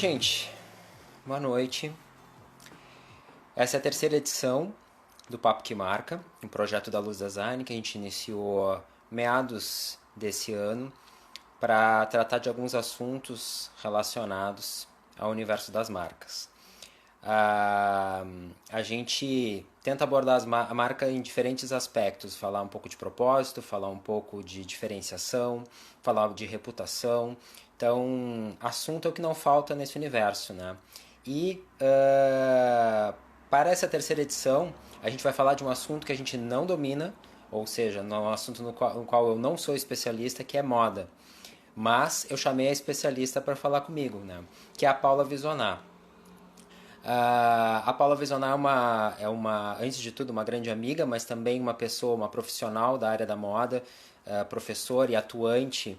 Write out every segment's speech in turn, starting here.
gente. Boa noite. Essa é a terceira edição do Papo que Marca, um projeto da Luz Design que a gente iniciou meados desse ano para tratar de alguns assuntos relacionados ao universo das marcas. A gente tenta abordar a marca em diferentes aspectos, falar um pouco de propósito, falar um pouco de diferenciação, falar de reputação. Então, assunto é o que não falta nesse universo, né? E para essa terceira edição, a gente vai falar de um assunto que a gente não domina, ou seja, um assunto no qual eu não sou especialista, que é moda. Mas eu chamei a especialista para falar comigo, né? Que é a Paula Visonar. A Paula Visonar antes de tudo, uma grande amiga, mas também uma pessoa, uma profissional da área da moda, professora e atuante,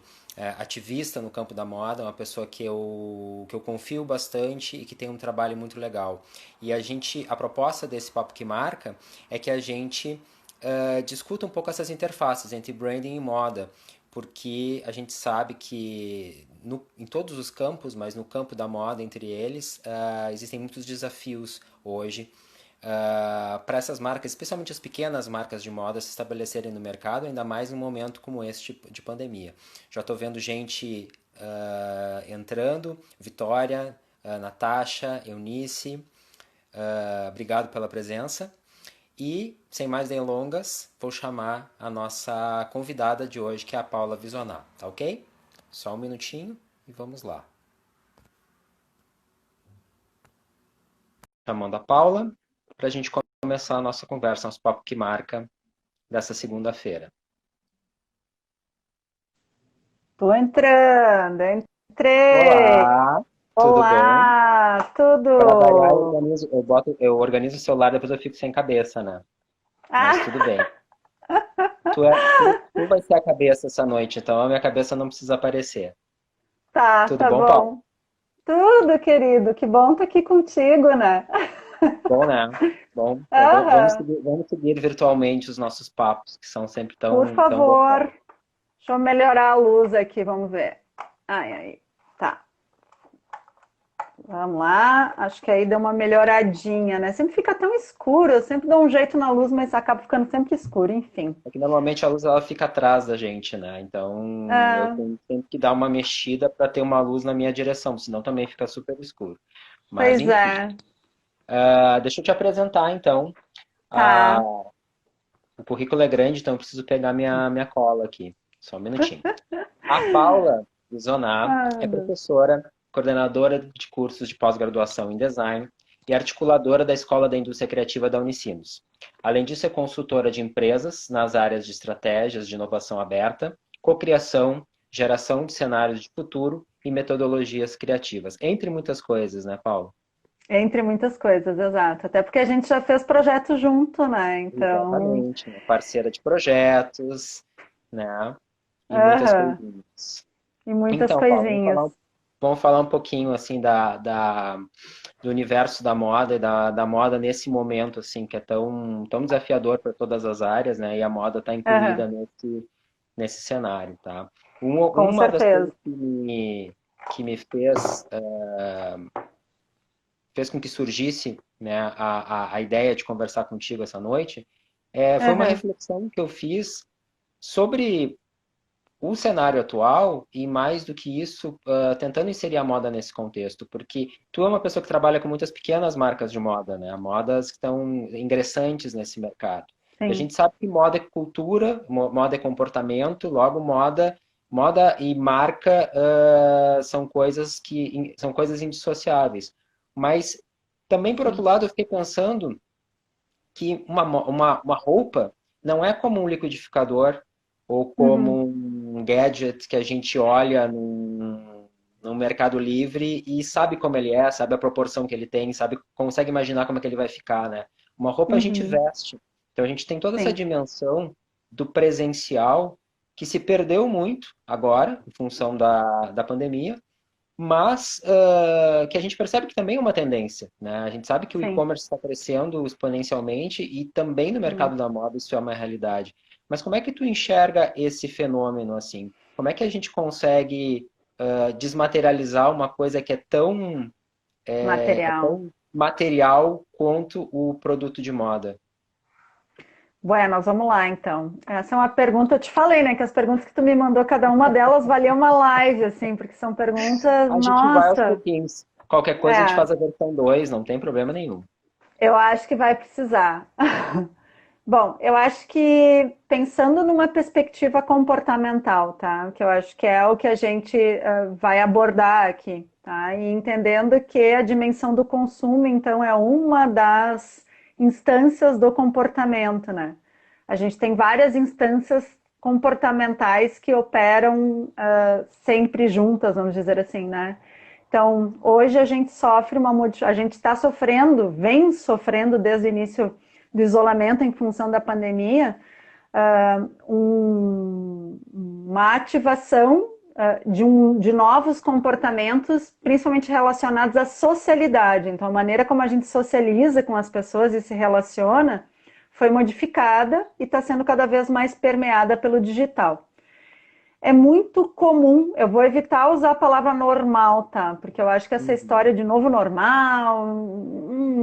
ativista no campo da moda, uma pessoa que eu confio bastante e que tem um trabalho muito legal. E a proposta desse Papo que Marca é que a gente discuta um pouco essas interfaces entre branding e moda, porque a gente sabe que em todos os campos, mas no campo da moda entre eles, existem muitos desafios hoje para essas marcas, especialmente as pequenas marcas de moda, se estabelecerem no mercado, ainda mais num momento como este de pandemia. Já estou vendo gente entrando, Vitória, Natasha, Eunice, obrigado pela presença. E, sem mais delongas, vou chamar a nossa convidada de hoje, que é a Paula Visonar, tá ok? Só um minutinho e vamos lá. Chamando a Paula para a gente começar a nossa conversa, nosso papo que marca dessa segunda-feira. Tô entrando, entrei. Olá, tudo bom? Olá, Para variar, tudo? eu organizo o celular, depois eu fico sem cabeça, né? Mas tudo Ah, bem. Tu vai ser a cabeça essa noite, então a minha cabeça não precisa aparecer. tá, Tudo tá bom, Paula? bom. Tudo, querido. Que bom estar aqui contigo, né? Bom, né? Bom, então Aham. vamos seguir virtualmente os nossos papos, que são sempre Por tão favor, gostosos. deixa eu melhorar a luz aqui, vamos ver. Ai, ai. Tá. Vamos lá. Acho que aí deu uma melhoradinha, né? Sempre fica tão escuro, eu sempre dou um jeito na luz, mas acaba ficando sempre escuro, enfim. É que normalmente a luz ela fica atrás da gente, né? Então eu Ah, tenho sempre que dar uma mexida para ter uma luz na minha direção, senão também fica super escuro. Mas pois enfim, é. deixa eu te apresentar então. Ah, Tá. o currículo é grande, então eu preciso pegar minha cola aqui. Só um minutinho. A Paula Zonar Ai, é meu Deus. professora, coordenadora de cursos de pós-graduação em design e articuladora da Escola da Indústria Criativa da Unicinos. Além disso, é consultora de empresas nas áreas de estratégias de inovação aberta, cocriação, geração de cenários de futuro e metodologias criativas, entre muitas coisas, né, Paulo? Entre muitas coisas, exato. Até porque a gente já fez projeto junto, né? Então, Exatamente, né? Parceira de projetos, né? E muitas aham. coisinhas. E muitas Então, Paulo, coisinhas. vamos falar um pouquinho assim do universo da moda e da moda nesse momento assim que é tão desafiador para todas as áreas, né? E a moda está Aham. incluída nesse cenário, tá? Com Uma das certeza. coisas que me fez com que surgisse, né, a ideia de conversar contigo essa noite, foi uma Aham. reflexão que eu fiz sobre o cenário atual e, mais do que isso, tentando inserir a moda nesse contexto, porque tu é uma pessoa que trabalha com muitas pequenas marcas de moda, né? Modas que estão ingressantes nesse mercado. E a Sim. gente sabe que moda é cultura, moda é comportamento, logo moda e marca são coisas indissociáveis. Mas também, por outro Sim. lado, eu fiquei pensando que uma roupa não é como um liquidificador ou Uhum. como um gadget que a gente olha no Mercado Livre e sabe como ele é, sabe a proporção que ele tem, sabe, consegue imaginar como é que ele vai ficar, né? Uma roupa a gente Uhum. veste. Então a gente tem toda essa Sim. dimensão do presencial que se perdeu muito agora, em função da pandemia, mas que a gente percebe que também é uma tendência, né? A gente sabe que o Sim. e-commerce está crescendo exponencialmente e também no mercado Muito. da moda isso é uma realidade. Mas como é que tu enxerga esse fenômeno assim? Como é que a gente consegue desmaterializar uma coisa que é Material. tão material quanto o produto de moda? Nós vamos lá então. Essa é uma pergunta, eu te falei, né, que as perguntas que tu me mandou, cada uma delas valia uma live, assim, porque são perguntas, A gente vai aos nossa, pouquinhos. Qualquer coisa a gente é, faz a versão 2, não tem problema nenhum. eu acho que vai precisar. Bom, eu acho que pensando numa perspectiva comportamental, tá? Que eu acho que é o que a gente vai abordar aqui, tá? E entendendo que a dimensão do consumo, então, é uma das instâncias do comportamento, né? A gente tem várias instâncias comportamentais que operam sempre juntas, vamos dizer assim, né? Então, hoje a gente sofre a gente está sofrendo, vem sofrendo desde o início do isolamento em função da pandemia, uma ativação de novos comportamentos, principalmente relacionados à socialidade. Então, a maneira como a gente socializa com as pessoas e se relaciona foi modificada e está sendo cada vez mais permeada pelo digital. É muito comum, eu vou evitar usar a palavra normal, tá? Porque eu acho que essa Uhum. história de novo normal,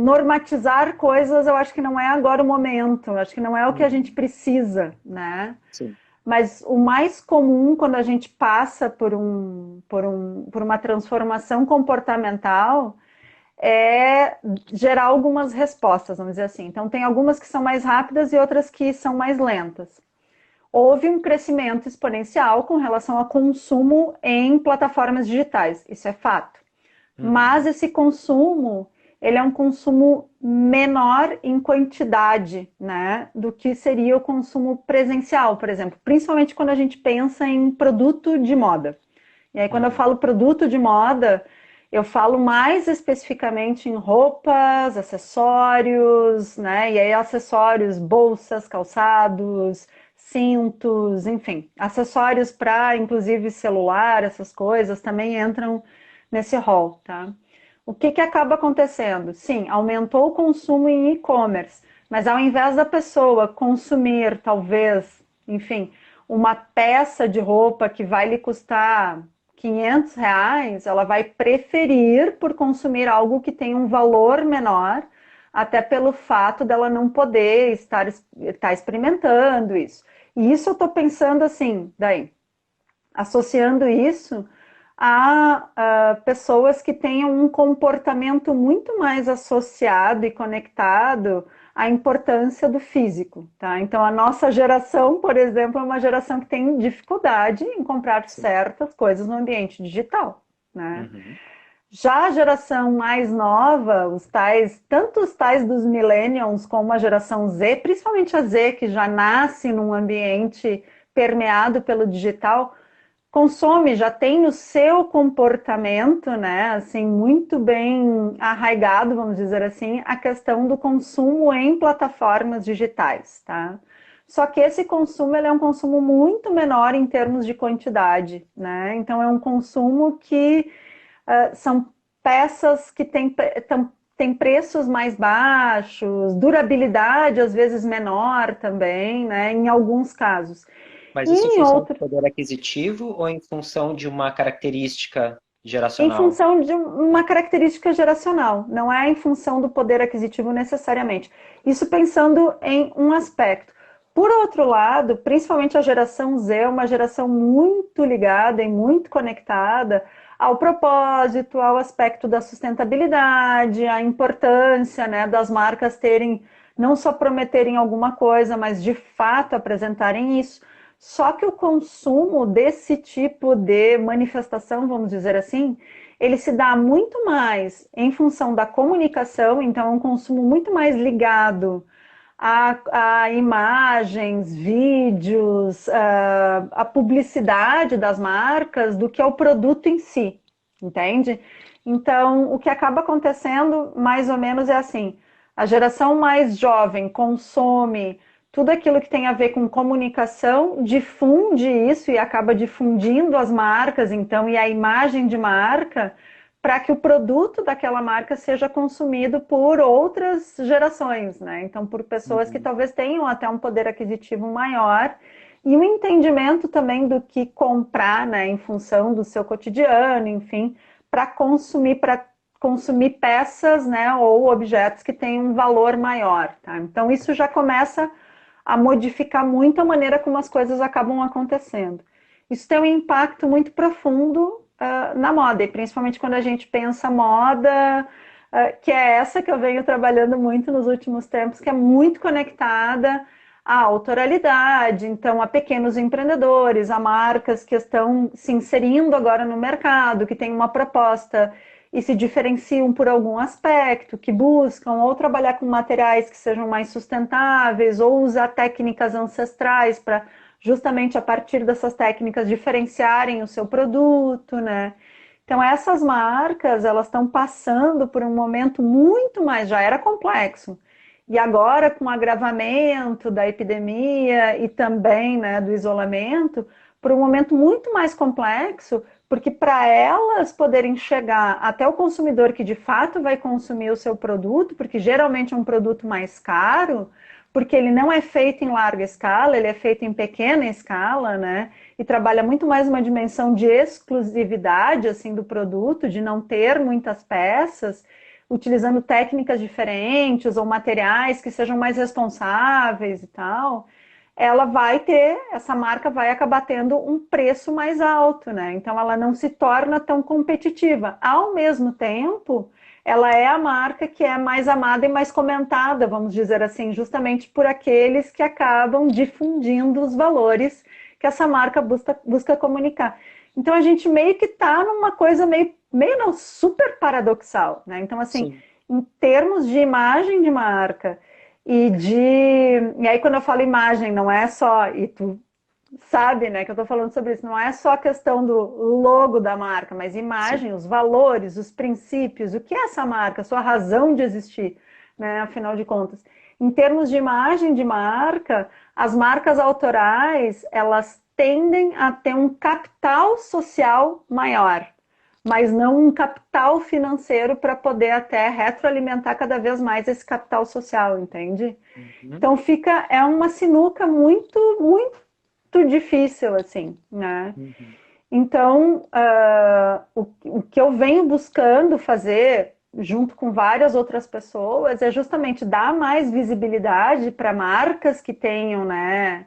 normatizar coisas, eu acho que não é agora o momento, eu acho que não é o que a gente Uhum. precisa, né? Sim. Mas o mais comum quando a gente passa por uma transformação comportamental é gerar algumas respostas, vamos dizer assim. Então, tem algumas que são mais rápidas e outras que são mais lentas. Houve um crescimento exponencial com relação ao consumo em plataformas digitais, isso é fato. Mas Uhum. esse consumo, ele é um consumo menor em quantidade, né, do que seria o consumo presencial, por exemplo, principalmente quando a gente pensa em produto de moda. E aí, quando eu Uhum. falo produto de moda, eu falo mais especificamente em roupas, acessórios, né? E aí, acessórios, bolsas, calçados, cintos, enfim, acessórios para, inclusive, celular, essas coisas também entram nesse rol, tá? O que que acaba acontecendo? Sim, aumentou o consumo em e-commerce, mas ao invés da pessoa consumir, talvez, enfim, uma peça de roupa que vai lhe custar R$ 500, ela vai preferir por consumir algo que tem um valor menor, até pelo fato dela não poder estar experimentando isso. E isso eu estou pensando assim, daí, associando isso a pessoas que tenham um comportamento muito mais associado e conectado à importância do físico, tá? Então, a nossa geração, por exemplo, é uma geração que tem dificuldade em comprar Sim. certas coisas no ambiente digital, né? Uhum. Já a geração mais nova, tanto os tais dos millennials como a geração Z, principalmente a Z, que já nasce num ambiente permeado pelo digital, consome, já tem o seu comportamento, né, assim, muito bem arraigado, vamos dizer assim, a questão do consumo em plataformas digitais, tá? Só que esse consumo, ele é um consumo muito menor em termos de quantidade, né? Então, é um consumo que são peças que têm preços mais baixos, durabilidade às vezes menor também, né, em alguns casos. Mas E isso em em função do outros, poder aquisitivo ou em função de uma característica em geracional? função de uma característica geracional, não é em função do poder aquisitivo necessariamente. Isso pensando em um aspecto. Por outro lado, principalmente a geração Z é uma geração muito ligada e muito conectada ao propósito, ao aspecto da sustentabilidade, à importância, né, das marcas terem, não só prometerem alguma coisa, mas de fato apresentarem isso. Só que o consumo desse tipo de manifestação, vamos dizer assim, ele se dá muito mais em função da comunicação, então é um consumo muito mais ligado a imagens, vídeos, a publicidade das marcas do que ao produto em si, entende? Então, o que acaba acontecendo mais ou menos é assim: a geração mais jovem consome tudo aquilo que tem a ver com comunicação, difunde isso e acaba difundindo as marcas, então, e a imagem de marca, para que o produto daquela marca seja consumido por outras gerações, né? Então, por pessoas que Uhum. talvez tenham até um poder aquisitivo maior e o entendimento também do que comprar, né, em função do seu cotidiano, enfim, para consumir peças, né, ou objetos que têm um valor maior, tá? Então isso já começa a modificar muito a maneira como as coisas acabam acontecendo. Isso tem um impacto muito profundo na moda, e principalmente quando a gente pensa moda, que é essa que eu venho trabalhando muito nos últimos tempos, que é muito conectada à autoralidade, então a pequenos empreendedores, a marcas que estão se inserindo agora no mercado, que têm uma proposta e se diferenciam por algum aspecto, que buscam ou trabalhar com materiais que sejam mais sustentáveis, ou usar técnicas ancestrais para justamente a partir dessas técnicas diferenciarem o seu produto, né? Então essas marcas, elas estão passando por um momento muito mais, já era complexo, e agora com o agravamento da epidemia e também, né, do isolamento, por um momento muito mais complexo, porque para elas poderem chegar até o consumidor que de fato vai consumir o seu produto, porque geralmente é um produto mais caro, porque ele não é feito em larga escala, ele é feito em pequena escala, né? E trabalha muito mais uma dimensão de exclusividade assim do produto, de não ter muitas peças, utilizando técnicas diferentes ou materiais que sejam mais responsáveis e tal, ela vai ter, essa marca vai acabar tendo um preço mais alto, né? Então ela não se torna tão competitiva. Ao mesmo tempo, ela é a marca que é mais amada e mais comentada, vamos dizer assim, justamente por aqueles que acabam difundindo os valores que essa marca busca comunicar. Então a gente meio que está numa coisa meio não, super paradoxal, né? Então, assim, Sim. em termos de imagem de marca e aí quando eu falo imagem, não é só, e tu sabe, né, que eu tô falando sobre isso, não é só a questão do logo da marca, mas Sim. imagem, os valores, os princípios, o que é essa marca, a sua razão de existir, né, afinal de contas. Em termos de imagem de marca, as marcas autorais, elas tendem a ter um capital social maior, mas não um capital financeiro para poder até retroalimentar cada vez mais esse capital social, entende? Uhum. Então fica, é uma sinuca muito difícil, assim, né? Uhum. Então, o que eu venho buscando fazer, junto com várias outras pessoas, é justamente dar mais visibilidade para marcas que tenham, né,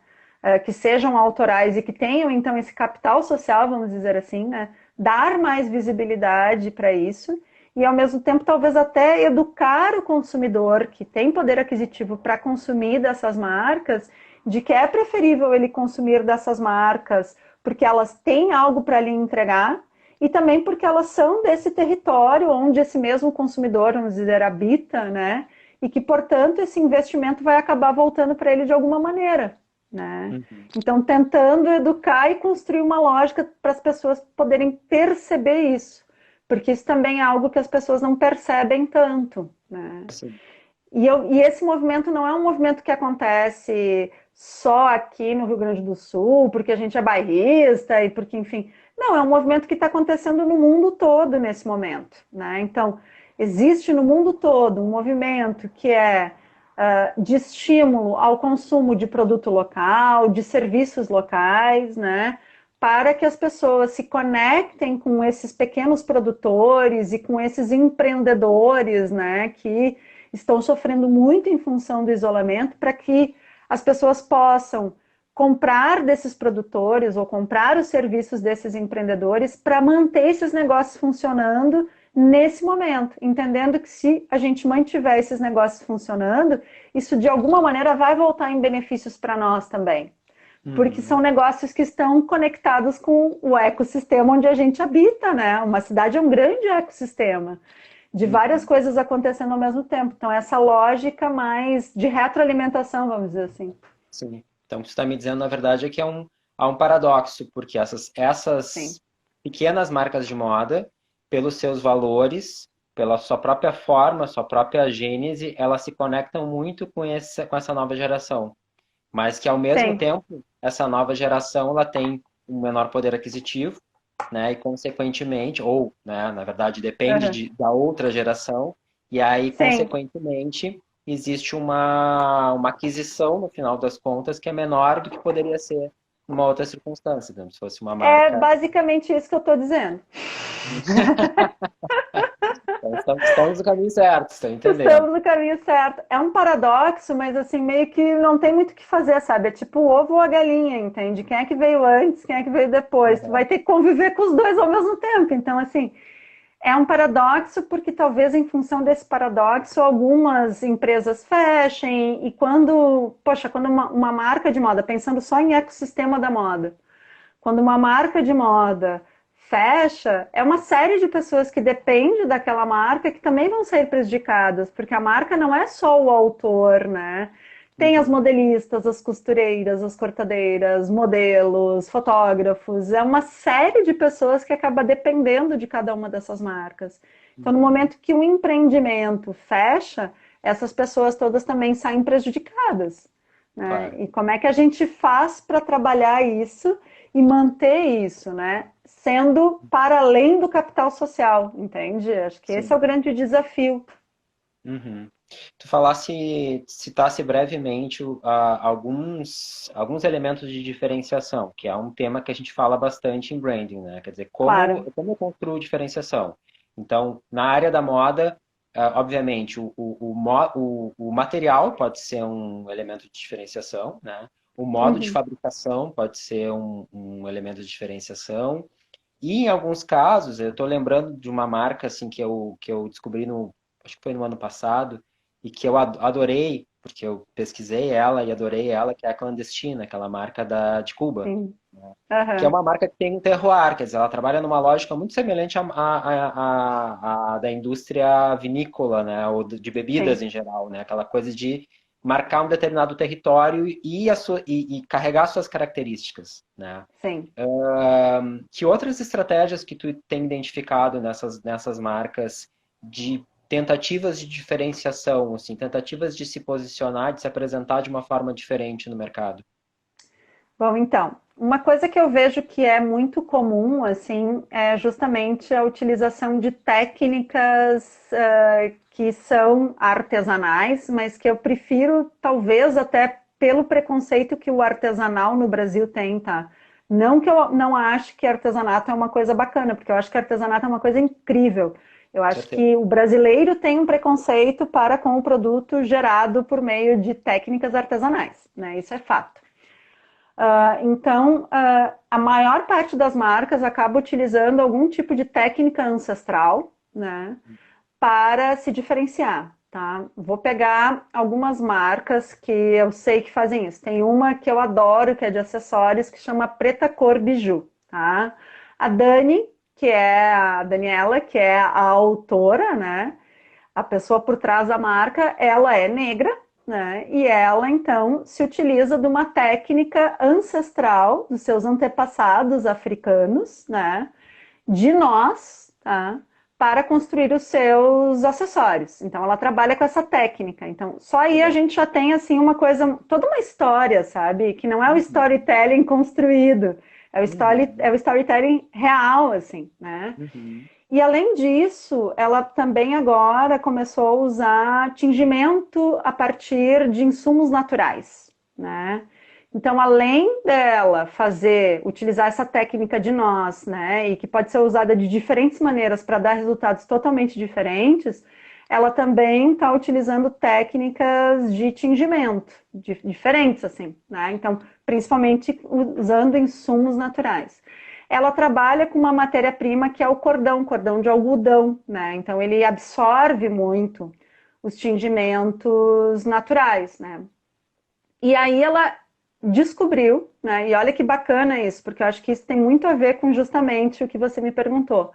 que sejam autorais e que tenham, então, esse capital social, vamos dizer assim, né? Dar mais visibilidade para isso e, ao mesmo tempo, talvez até educar o consumidor que tem poder aquisitivo para consumir dessas marcas, de que é preferível ele consumir dessas marcas porque elas têm algo para lhe entregar e também porque elas são desse território onde esse mesmo consumidor, vamos dizer, habita, né? E que, portanto, esse investimento vai acabar voltando para ele de alguma maneira, né? Uhum. Então, tentando educar e construir uma lógica para as pessoas poderem perceber isso, porque isso também é algo que as pessoas não percebem tanto, né? Sim. E esse movimento não é um movimento que acontece só aqui no Rio Grande do Sul, porque a gente é bairrista e porque, enfim. Não, é um movimento que está acontecendo no mundo todo nesse momento, né? Então, existe no mundo todo um movimento que é de estímulo ao consumo de produto local, de serviços locais, né? Para que as pessoas se conectem com esses pequenos produtores e com esses empreendedores, né? Que estão sofrendo muito em função do isolamento, para que as pessoas possam comprar desses produtores ou comprar os serviços desses empreendedores para manter esses negócios funcionando nesse momento, entendendo que se a gente mantiver esses negócios funcionando, isso de alguma maneira vai voltar em benefícios para nós também. Porque Uhum. são negócios que estão conectados com o ecossistema onde a gente habita, né? Uma cidade é um grande ecossistema de várias Uhum. coisas acontecendo ao mesmo tempo. Então, essa lógica mais de retroalimentação, vamos dizer assim. Sim. Então, o que você está me dizendo, na verdade, é que há um paradoxo, porque Sim. essas pequenas marcas de moda, pelos seus valores, pela sua própria forma, sua própria gênese, elas se conectam muito com essa nova geração. Mas que, ao mesmo Sim. tempo, essa nova geração ela tem um menor poder aquisitivo, né? E, consequentemente, ou, né, na verdade, depende Uhum. da outra geração, e aí, Sim. consequentemente, existe uma aquisição, no final das contas, que é menor do que poderia ser uma outra circunstância, né? Se fosse uma É marca. basicamente isso que eu estou dizendo. Então, estamos no caminho certo, estou entendendo. Estamos no caminho certo. É um paradoxo, mas assim, meio que não tem muito o que fazer, sabe? É tipo o ovo ou a galinha, entende? Quem é que veio antes, quem é que veio depois? Tu vai Uhum. ter que conviver com os dois ao mesmo tempo. Então, assim, é um paradoxo porque talvez em função desse paradoxo algumas empresas fechem e quando, poxa, quando uma marca de moda, pensando só em ecossistema da moda, quando uma marca de moda fecha, é uma série de pessoas que depende daquela marca que também vão ser prejudicadas, porque a marca não é só o autor, né? Tem as Uhum. modelistas, as costureiras, as cortadeiras, modelos, fotógrafos, é uma série de pessoas que acaba dependendo de cada uma dessas marcas. Então, no Uhum. momento que um empreendimento fecha, essas pessoas todas também saem prejudicadas. Né? Claro. E como é que a gente faz para trabalhar isso e manter isso, né? Sendo para além do capital social, entende? Acho que esse é Sim. o grande desafio. Uhum. Tu citasse brevemente alguns elementos de diferenciação, que é um tema que a gente fala bastante em branding, né? Quer dizer, Claro, como eu construo diferenciação? Então, na área da moda, obviamente, o material pode ser um elemento de diferenciação, né? O modo de uhum. fabricação pode ser um elemento de diferenciação. E em alguns casos, eu estou lembrando de uma marca assim que eu descobri acho que foi no ano passado, e que eu adorei, porque eu pesquisei ela e adorei ela, que é a Clandestina, aquela marca de Cuba, Sim. que é Uhum. uma marca que tem um terroir, quer dizer, ela trabalha numa lógica muito semelhante à da indústria vinícola, né, ou de bebidas Sim. em geral, né, aquela coisa de marcar um determinado território e carregar suas características, né. Sim. Que outras estratégias que tu tem identificado nessas marcas de tentativas de diferenciação, assim, tentativas de se posicionar, de se apresentar de uma forma diferente no mercado? Bom, então, uma coisa que eu vejo que é muito comum, assim, é justamente a utilização de técnicas que são artesanais, mas que eu prefiro, talvez até pelo preconceito que o artesanal no Brasil tem, tá? Não que eu não ache que artesanato é uma coisa bacana, porque eu acho que artesanato é uma coisa incrível. Eu acho Certeza. que o brasileiro tem um preconceito para com o produto gerado por meio de técnicas artesanais, né? Isso é fato. Então, a maior parte das marcas acaba utilizando algum tipo de técnica ancestral, né, para se diferenciar, tá? Vou pegar algumas marcas que eu sei que fazem isso. Tem uma que eu adoro, que é de acessórios, que chama Preta Cor Biju, tá? A Dani, que é a Daniela, que é a autora, né? A pessoa por trás da marca, ela é negra, né? E ela então se utiliza de uma técnica ancestral dos seus antepassados africanos, né? De nós, tá? Para construir os seus acessórios. Então ela trabalha com essa técnica. Então só aí a Legal. gente já tem assim uma coisa, toda uma história, sabe? Que não é o Uhum. storytelling construído, Uhum. é o storytelling real, assim, né? Uhum. E além disso, ela também agora começou a usar tingimento a partir de insumos naturais, né? Então, além dela utilizar essa técnica de nós, né, e que pode ser usada de diferentes maneiras para dar resultados totalmente diferentes, ela também está utilizando técnicas de tingimento, diferentes, assim, né? Então, principalmente usando insumos naturais. Ela trabalha com uma matéria-prima que é o cordão de algodão, né? Então ele absorve muito os tingimentos naturais, né? E aí ela descobriu, né? E olha que bacana isso, porque eu acho que isso tem muito a ver com justamente o que você me perguntou.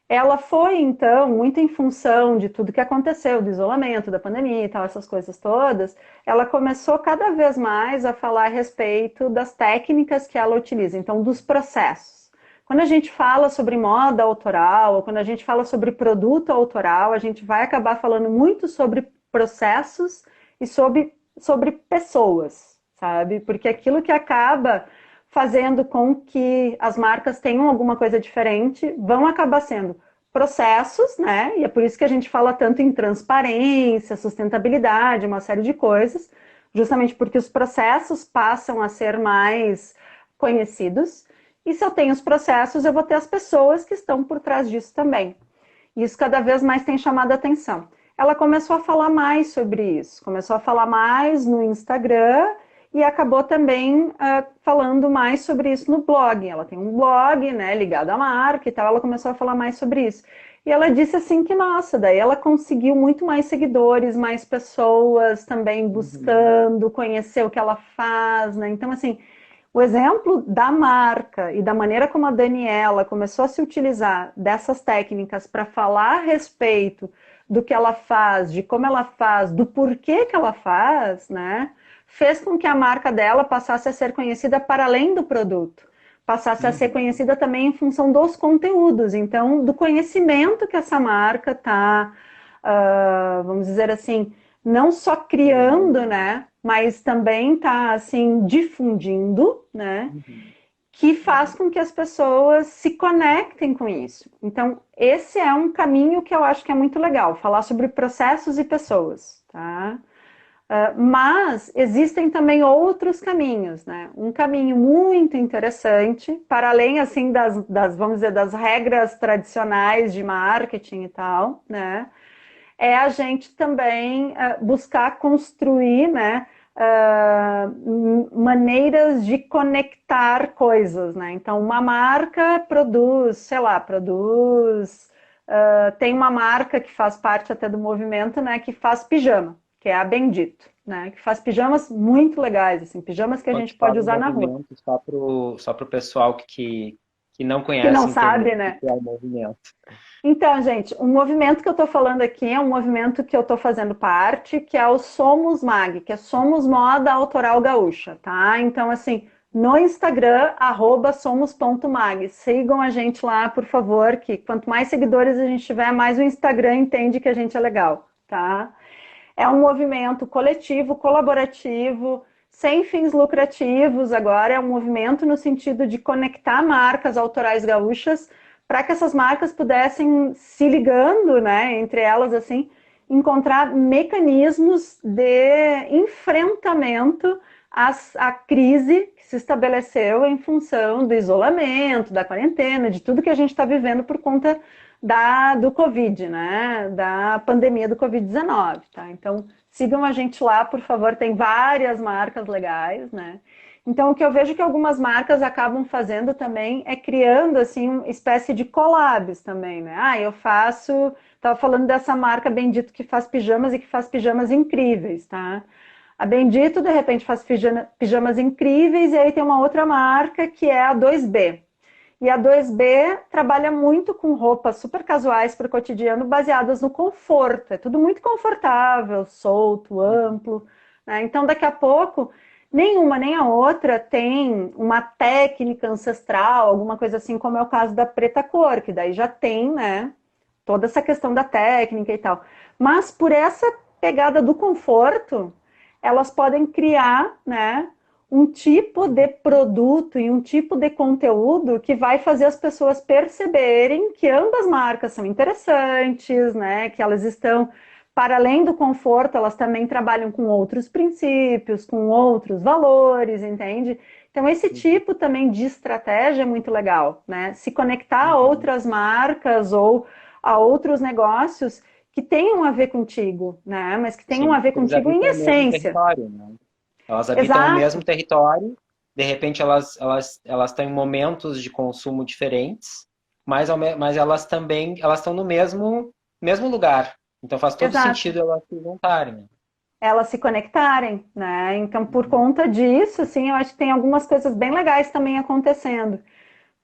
Ela foi, então, muito em função de tudo que aconteceu, do isolamento, da pandemia e tal, essas coisas todas, ela começou cada vez mais a falar a respeito das técnicas que ela utiliza, então, dos processos. Quando a gente fala sobre moda autoral, ou quando a gente fala sobre produto autoral, a gente vai acabar falando muito sobre processos e sobre pessoas, sabe? Porque aquilo que acaba fazendo com que as marcas tenham alguma coisa diferente, vão acabar sendo processos, né? E é por isso que a gente fala tanto em transparência, sustentabilidade, uma série de coisas, justamente porque os processos passam a ser mais conhecidos, e se eu tenho os processos, eu vou ter as pessoas que estão por trás disso também. Isso cada vez mais tem chamado a atenção. Ela começou a falar mais sobre isso, começou a falar mais no Instagram e acabou também falando mais sobre isso no blog. Ela tem um blog, né, ligado à marca e tal, ela começou a falar mais sobre isso. E ela disse assim que, nossa, daí ela conseguiu muito mais seguidores, mais pessoas também buscando conhecer o que ela faz, né? Então, assim, o exemplo da marca e da maneira como a Daniela começou a se utilizar dessas técnicas para falar a respeito do que ela faz, de como ela faz, do porquê que ela faz, né? Fez com que a marca dela passasse a ser conhecida para além do produto, passasse a ser conhecida também em função dos conteúdos, então, do conhecimento que essa marca está, vamos dizer assim, não só criando, né, mas também está, assim, difundindo, né, que faz com que as pessoas se conectem com isso. Então, esse é um caminho que eu acho que é muito legal, falar sobre processos e pessoas, tá? Mas existem também outros caminhos, né? Um caminho muito interessante, para além assim vamos dizer, das regras tradicionais de marketing e tal, né? É a gente também buscar construir, né? Maneiras de conectar coisas, né? Então, uma marca produz, sei lá, tem uma marca que faz parte até do movimento, né? Que faz pijama, que é a Bendito, né? Que faz pijamas muito legais, assim, pijamas que a gente pode usar na rua. Só pro pessoal que não Que não conhece entender sabe, o né? que é o movimento. Então, gente, o movimento que eu estou falando aqui é um movimento que eu estou fazendo parte, que é o Somos Mag, que é Somos Moda Autoral Gaúcha, tá? Então, assim, no Instagram, @somos.mag. Sigam a gente lá, por favor, que quanto mais seguidores a gente tiver, mais o Instagram entende que a gente é legal, tá? É um movimento coletivo, colaborativo, sem fins lucrativos. Agora é um movimento no sentido de conectar marcas autorais gaúchas para que essas marcas pudessem, se ligando, né, entre elas, assim, encontrar mecanismos de enfrentamento à crise que se estabeleceu em função do isolamento, da quarentena, de tudo que a gente está vivendo por conta do Covid, né? Da pandemia do Covid-19, tá? Então, sigam a gente lá, por favor, tem várias marcas legais, né? Então, o que eu vejo que algumas marcas acabam fazendo também é criando, assim, uma espécie de collabs também, né? Eu faço... Estava falando dessa marca Bendito que faz pijamas e que faz pijamas incríveis, tá? A Bendito, de repente, faz pijamas incríveis e aí tem uma outra marca que é a 2B. E a 2B trabalha muito com roupas super casuais para o cotidiano, baseadas no conforto. É tudo muito confortável, solto, amplo, né? Então, daqui a pouco, nenhuma nem a outra tem uma técnica ancestral, alguma coisa assim, como é o caso da Preta Cor, que daí já tem, né, toda essa questão da técnica e tal. Mas por essa pegada do conforto, elas podem criar, né, um tipo de produto e um tipo de conteúdo que vai fazer as pessoas perceberem que ambas marcas são interessantes, né? Que elas estão, para além do conforto, elas também trabalham com outros princípios, com outros valores, entende? Então, esse tipo também de estratégia é muito legal, né? Se conectar a outras marcas ou a outros negócios que tenham a ver contigo, né? Mas que tenham a Sim, ver eles contigo em habitam o mesmo essência. território, né? Elas habitam o Exato. mesmo território, de repente elas têm momentos de consumo diferentes, mas elas também elas estão no mesmo lugar. Então faz todo Exato. sentido elas se juntarem, né? Elas se conectarem, né? Então, por conta disso, assim, eu acho que tem algumas coisas bem legais também acontecendo.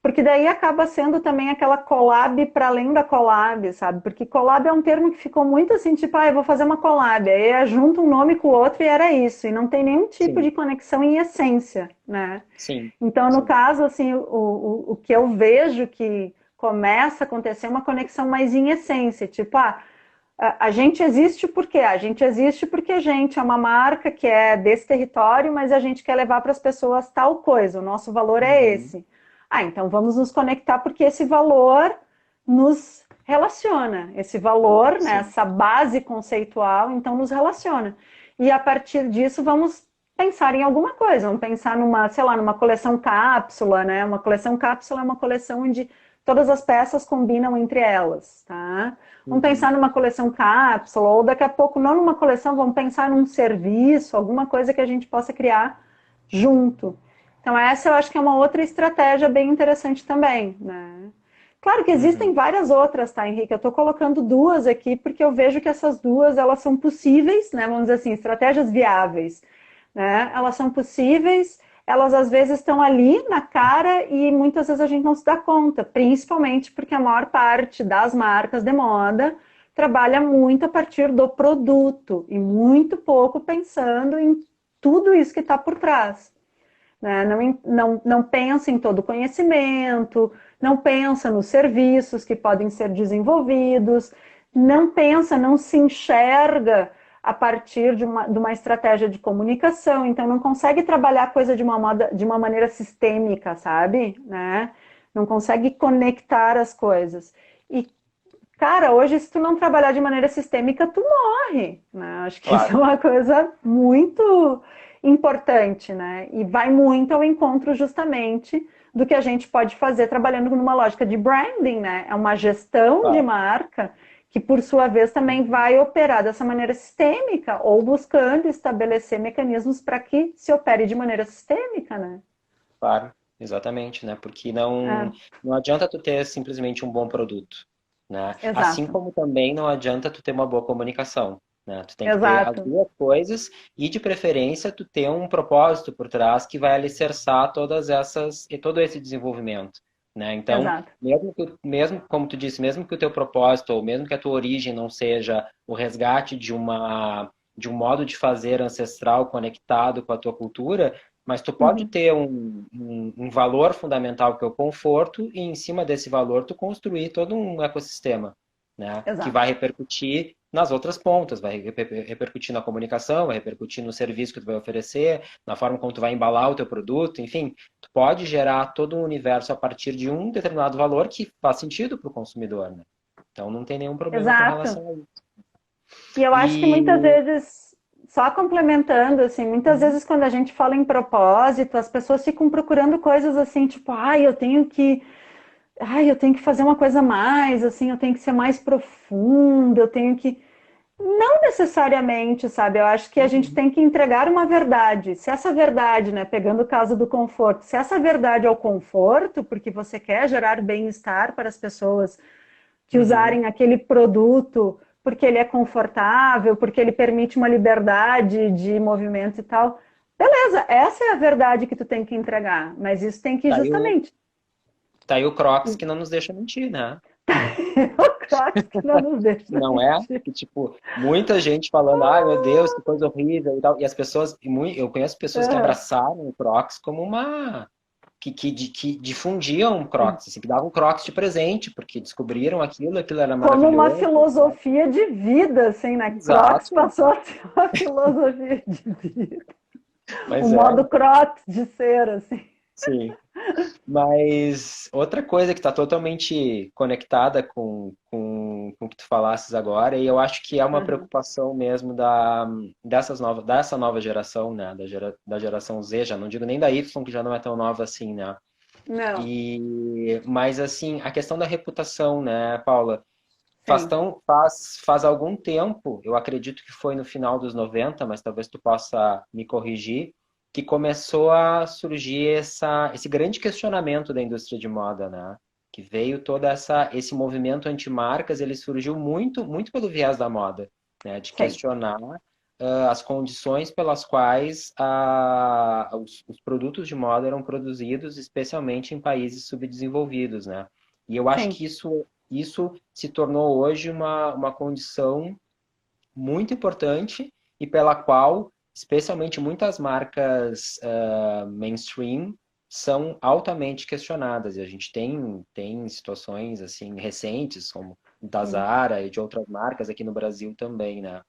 Porque daí acaba sendo também aquela collab para além da collab, sabe? Porque collab é um termo que ficou muito assim, tipo, eu vou fazer uma collab. Aí junta um nome com o outro e era isso. E não tem nenhum tipo de Sim, conexão em essência, né? sim, Então, no sim. caso, assim, o que eu vejo que começa a acontecer é uma conexão mais em essência. Tipo, a gente existe por quê? A gente existe porque a gente é uma marca que é desse território, mas a gente quer levar para as pessoas tal coisa. O nosso valor é Uhum. esse. Então vamos nos conectar porque esse valor nos relaciona. Esse valor, né, Sim. essa base conceitual, então nos relaciona. E a partir disso vamos pensar em alguma coisa, vamos pensar numa, sei lá, numa coleção cápsula, né? Uma coleção cápsula é uma coleção onde todas as peças combinam entre elas, tá? Vamos Uhum. pensar numa coleção cápsula, ou daqui a pouco, não numa coleção, vamos pensar num serviço, alguma coisa que a gente possa criar junto. Então, essa eu acho que é uma outra estratégia bem interessante também, né? Claro que existem Uhum. várias outras, tá, Henrique? Eu estou colocando duas aqui porque eu vejo que essas duas, elas são possíveis, né? Vamos dizer assim, estratégias viáveis, né? Elas são possíveis, elas às vezes estão ali na cara e muitas vezes a gente não se dá conta, principalmente porque a maior parte das marcas de moda trabalha muito a partir do produto e muito pouco pensando em tudo isso que está por trás. Né? Não pensa em todo o conhecimento, não pensa nos serviços que podem ser desenvolvidos, não pensa, não se enxerga a partir de uma estratégia de comunicação, então não consegue trabalhar a coisa de uma maneira sistêmica, sabe? Né? Não consegue conectar as coisas. E, cara, hoje, se tu não trabalhar de maneira sistêmica, tu morre, né? Acho que isso é Claro. uma coisa muito importante, né? E vai muito ao encontro justamente do que a gente pode fazer trabalhando numa lógica de branding, né? É uma gestão de Claro. marca que, por sua vez, também vai operar dessa maneira sistêmica ou buscando estabelecer mecanismos para que se opere de maneira sistêmica, né? Claro, exatamente, né? Porque É, não adianta tu ter simplesmente um bom produto, né? Assim exato, como também não adianta tu ter uma boa comunicação, né? Tu tem que ter as exato, duas coisas e, de preferência, tu ter um propósito por trás que vai alicerçar todas essas e todo esse desenvolvimento, né? Então, exato. mesmo como tu disse, mesmo que o teu propósito ou mesmo que a tua origem não seja o resgate de um modo de fazer ancestral conectado com a tua cultura, mas tu pode Uhum, ter um valor fundamental que é o conforto e em cima desse valor tu construir todo um ecossistema, né? Que exato. vai repercutir nas outras pontas, vai repercutir na comunicação, vai repercutir no serviço que tu vai oferecer, na forma como tu vai embalar o teu produto, enfim, tu pode gerar todo um universo a partir de um determinado valor que faz sentido para o consumidor, né? Então não tem nenhum problema com Exato. relação a isso. E eu acho que muitas E vezes, só complementando, assim, muitas uhum, vezes quando a gente fala em propósito, as pessoas ficam procurando coisas assim, tipo, eu tenho que fazer uma coisa a mais, assim, eu tenho que ser mais profunda, eu tenho que. Não necessariamente, sabe? Eu acho que a gente uhum, tem que entregar uma verdade. Se essa verdade, né, pegando o caso do conforto, se essa verdade é o conforto, porque você quer gerar bem-estar para as pessoas que uhum. usarem aquele produto porque ele é confortável, porque ele permite uma liberdade de movimento e tal. Beleza, essa é a verdade que tu tem que entregar, mas isso tem que Tá aí o, justamente tá aí o Crocs que não nos deixa mentir, né? o Crocs que não nos deixa Não é? mentir. Que, tipo, muita gente falando, ai meu Deus, que coisa horrível e tal. E as pessoas, eu conheço pessoas que Uhum. abraçaram o Crocs como uma. Que difundiam Crocs, assim, que davam Crocs de presente, porque descobriram aquilo, aquilo era Como uma maravilhoso. Né? filosofia de vida, assim, né? Crocs Exato. passou a ser uma filosofia de vida. O Mas é, modo Crocs de ser, assim. sim. Mas outra coisa que está totalmente conectada com o que tu falasses agora, e eu acho que é uma Uhum. preocupação mesmo dessa nova geração, né? Da geração Z, já não digo nem da Y, que já não é tão nova assim, né? Não, Mas assim, a questão da reputação, né, Paula? sim. Faz algum tempo, eu acredito que foi no final dos 90, mas talvez tu possa me corrigir, que começou a surgir esse grande questionamento da indústria de moda, né? Que veio esse movimento anti-marcas, ele surgiu muito pelo viés da moda, né? De Sim. questionar as condições pelas quais os produtos de moda eram produzidos, especialmente em países subdesenvolvidos, né? E eu acho Sim. que isso se tornou hoje uma condição muito importante e pela qual, especialmente muitas marcas mainstream são altamente questionadas. E a gente tem situações assim recentes, como da Sim. Zara e de outras marcas aqui no Brasil também, né?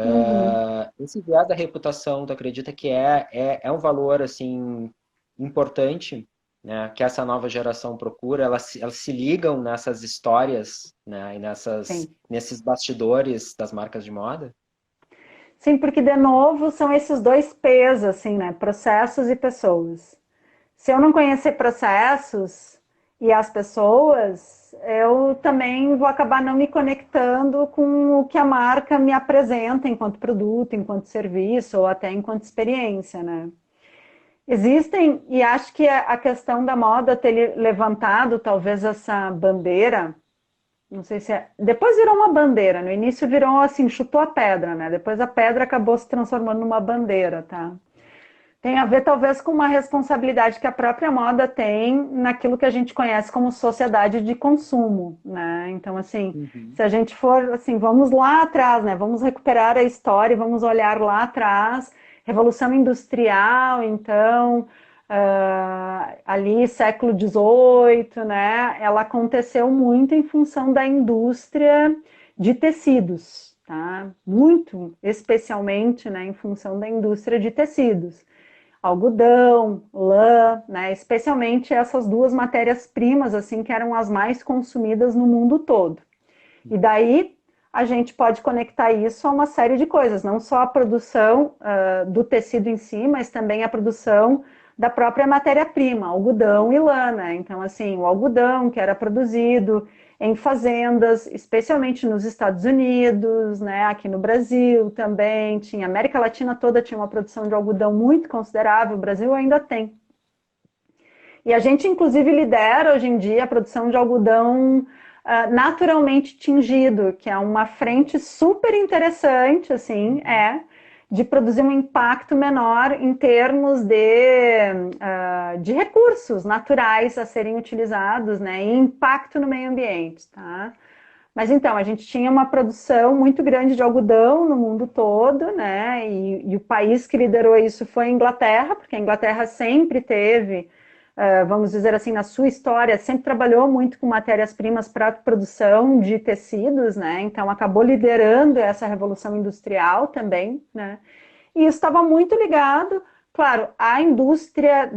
Uhum. Esse viés da reputação, tu acredita que é um valor assim importante, né, que essa nova geração procura? Elas se ligam nessas histórias, né, e Sim. nesses bastidores das marcas de moda? Sim, porque de novo são esses dois P's, assim, né? Processos e pessoas. Se eu não conhecer processos e as pessoas, eu também vou acabar não me conectando com o que a marca me apresenta enquanto produto, enquanto serviço ou até enquanto experiência, né? Existem, e acho que a questão da moda ter levantado talvez essa bandeira, não sei se é. Depois virou uma bandeira, no início virou assim, chutou a pedra, né? Depois a pedra acabou se transformando numa bandeira, tá? Tem a ver talvez com uma responsabilidade que a própria moda tem naquilo que a gente conhece como sociedade de consumo, né? Então, assim, Uhum. se a gente for assim, vamos lá atrás, né? Vamos recuperar a história, vamos olhar lá atrás, Revolução Industrial, então, ali século XVIII, né? Ela aconteceu muito em função da indústria de tecidos, tá? Muito, especialmente, né, em função da indústria de tecidos, algodão, lã, né? Especialmente essas duas matérias-primas, assim, que eram as mais consumidas no mundo todo. E daí a gente pode conectar isso a uma série de coisas, não só a produção do tecido em si, mas também a produção da própria matéria-prima, algodão e lã, né? Então, assim, o algodão que era produzido em fazendas, especialmente nos Estados Unidos, né? Aqui no Brasil também, tinha a América Latina toda tinha uma produção de algodão muito considerável, o Brasil ainda tem. E a gente, inclusive, lidera hoje em dia a produção de algodão naturalmente tingido, que é uma frente super interessante, assim, de produzir um impacto menor em termos de recursos naturais a serem utilizados, né, e impacto no meio ambiente, tá? Mas então, a gente tinha uma produção muito grande de algodão no mundo todo, né? E o país que liderou isso foi a Inglaterra, porque a Inglaterra sempre teve, vamos dizer assim, na sua história, sempre trabalhou muito com matérias-primas para a produção de tecidos, né? Então, acabou liderando essa revolução industrial também, né? E isso estava muito ligado, claro, à indústria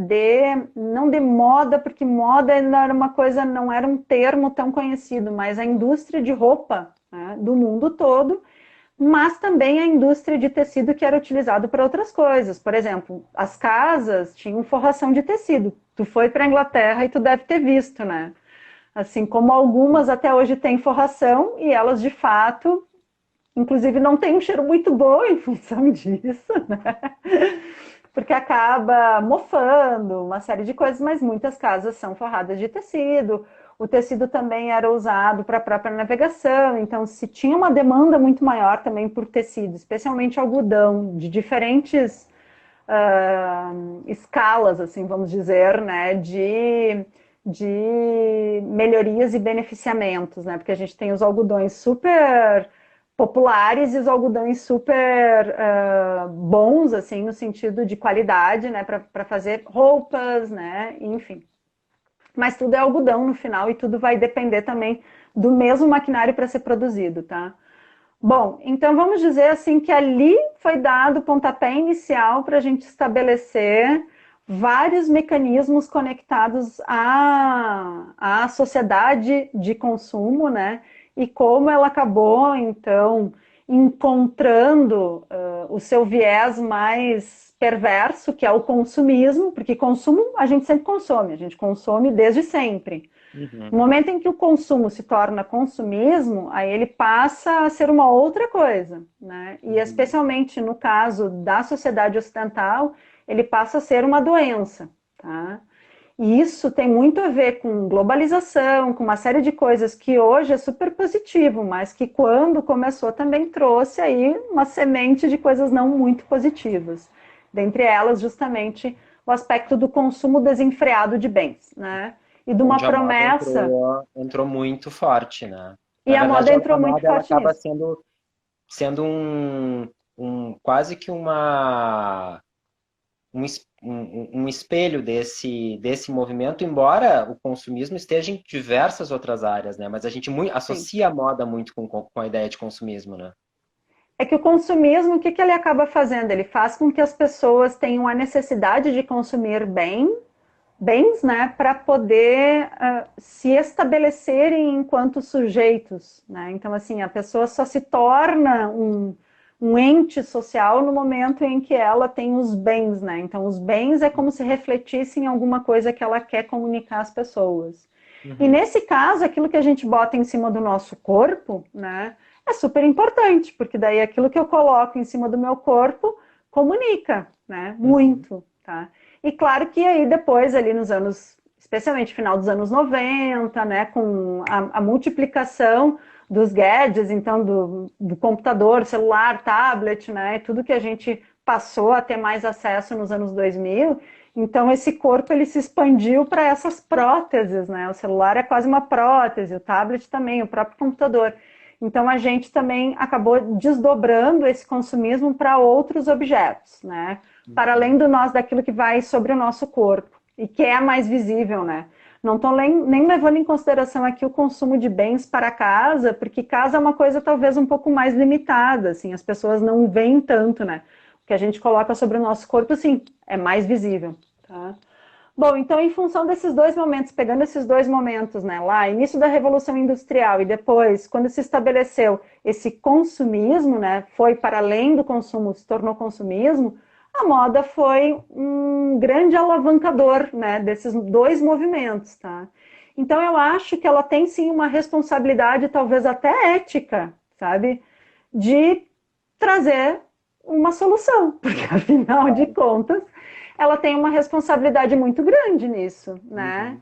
não de moda, porque moda ainda era uma coisa, não era um termo tão conhecido, mas a indústria de roupa, né, do mundo todo, mas também a indústria de tecido que era utilizado para outras coisas. Por exemplo, as casas tinham forração de tecido. Tu foi para a Inglaterra e tu deve ter visto, né? Assim como algumas até hoje têm forração e elas de fato, inclusive, não tem um cheiro muito bom em função disso, né? Porque acaba mofando, uma série de coisas, mas muitas casas são forradas de tecido. O tecido também era usado para a própria navegação, então se tinha uma demanda muito maior também por tecido, especialmente algodão, de diferentes escalas, assim, vamos dizer, né, de melhorias e beneficiamentos, né, porque a gente tem os algodões super populares e os algodões super bons, assim, no sentido de qualidade, né, para fazer roupas, né, enfim. Mas tudo é algodão no final e tudo vai depender também do mesmo maquinário para ser produzido, tá? Bom, então vamos dizer assim que ali foi dado o pontapé inicial para a gente estabelecer vários mecanismos conectados à sociedade de consumo, né? E como ela acabou, então, encontrando o seu viés mais perverso, que é o consumismo, porque consumo a gente sempre consome, a gente consome desde sempre. No Uhum. momento em que o consumo se torna consumismo, aí ele passa a ser uma outra coisa, né? E Uhum. especialmente no caso da sociedade ocidental, ele passa a ser uma doença, tá? E isso tem muito a ver com globalização, com uma série de coisas que hoje é super positivo, mas que quando começou também trouxe aí uma semente de coisas não muito positivas. Dentre elas, justamente, o aspecto do consumo desenfreado de bens, né? E de uma Onde a moda promessa. entrou muito forte, né? E Na a moda verdade, entrou a muito moda ela forte acaba nisso. sendo quase que um espelho desse movimento, embora o consumismo esteja em diversas outras áreas, né? Mas a gente Sim. associa a moda muito com a ideia de consumismo, né? É que o consumismo, o que, que ele acaba fazendo? Ele faz com que as pessoas tenham a necessidade de consumir bens, né, para poder se estabelecerem enquanto sujeitos, né? Então, assim, a pessoa só se torna um ente social no momento em que ela tem os bens, né? Então, os bens é como se refletissem em alguma coisa que ela quer comunicar às pessoas. E Uhum. nesse caso, aquilo que a gente bota em cima do nosso corpo, né, é super importante, porque daí aquilo que eu coloco em cima do meu corpo comunica, né, Uhum. muito, tá? E claro que aí depois, ali nos anos, especialmente final dos anos 90, né, com a multiplicação dos gadgets, então do computador, celular, tablet, né, tudo que a gente passou a ter mais acesso nos anos 2000, então esse corpo ele se expandiu para essas próteses, né? O celular é quase uma prótese, o tablet também, o próprio computador. Então a gente também acabou desdobrando esse consumismo para outros objetos, né? Para além do nós daquilo que vai sobre o nosso corpo e que é mais visível, né? Não estou nem levando em consideração aqui o consumo de bens para casa, porque casa é uma coisa talvez um pouco mais limitada, assim, as pessoas não veem tanto, né? O que a gente coloca sobre o nosso corpo, sim, é mais visível. Tá? Bom, então, em função desses dois momentos, pegando esses dois momentos, né, lá, início da Revolução Industrial e depois, quando se estabeleceu esse consumismo, né, foi para além do consumo, se tornou consumismo, a moda foi um grande alavancador, né, desses dois movimentos, tá? Então, eu acho que ela tem, sim, uma responsabilidade, talvez até ética, sabe, de trazer uma solução, porque, afinal de Claro. contas, ela tem uma responsabilidade muito grande nisso, né?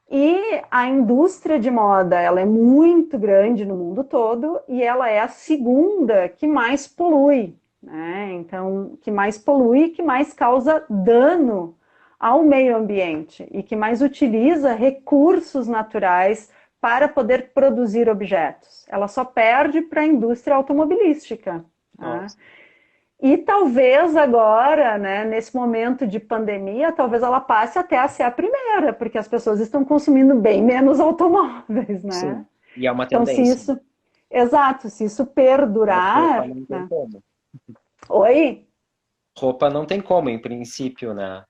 Uhum. E a indústria de moda, ela é muito grande no mundo todo e ela é a segunda que mais polui, né? Então, que mais polui, que mais causa dano ao meio ambiente e que mais utiliza recursos naturais para poder produzir objetos. Ela só perde para a indústria automobilística, tá? Nossa. E talvez agora, né, nesse momento de pandemia, talvez ela passe até a ser a primeira, porque as pessoas estão consumindo bem menos automóveis, né? Sim. E é uma Então, se tendência. isso, exato, se isso Mas roupa perdurar, não tem né? como. Oi? Roupa não tem como, em princípio, né?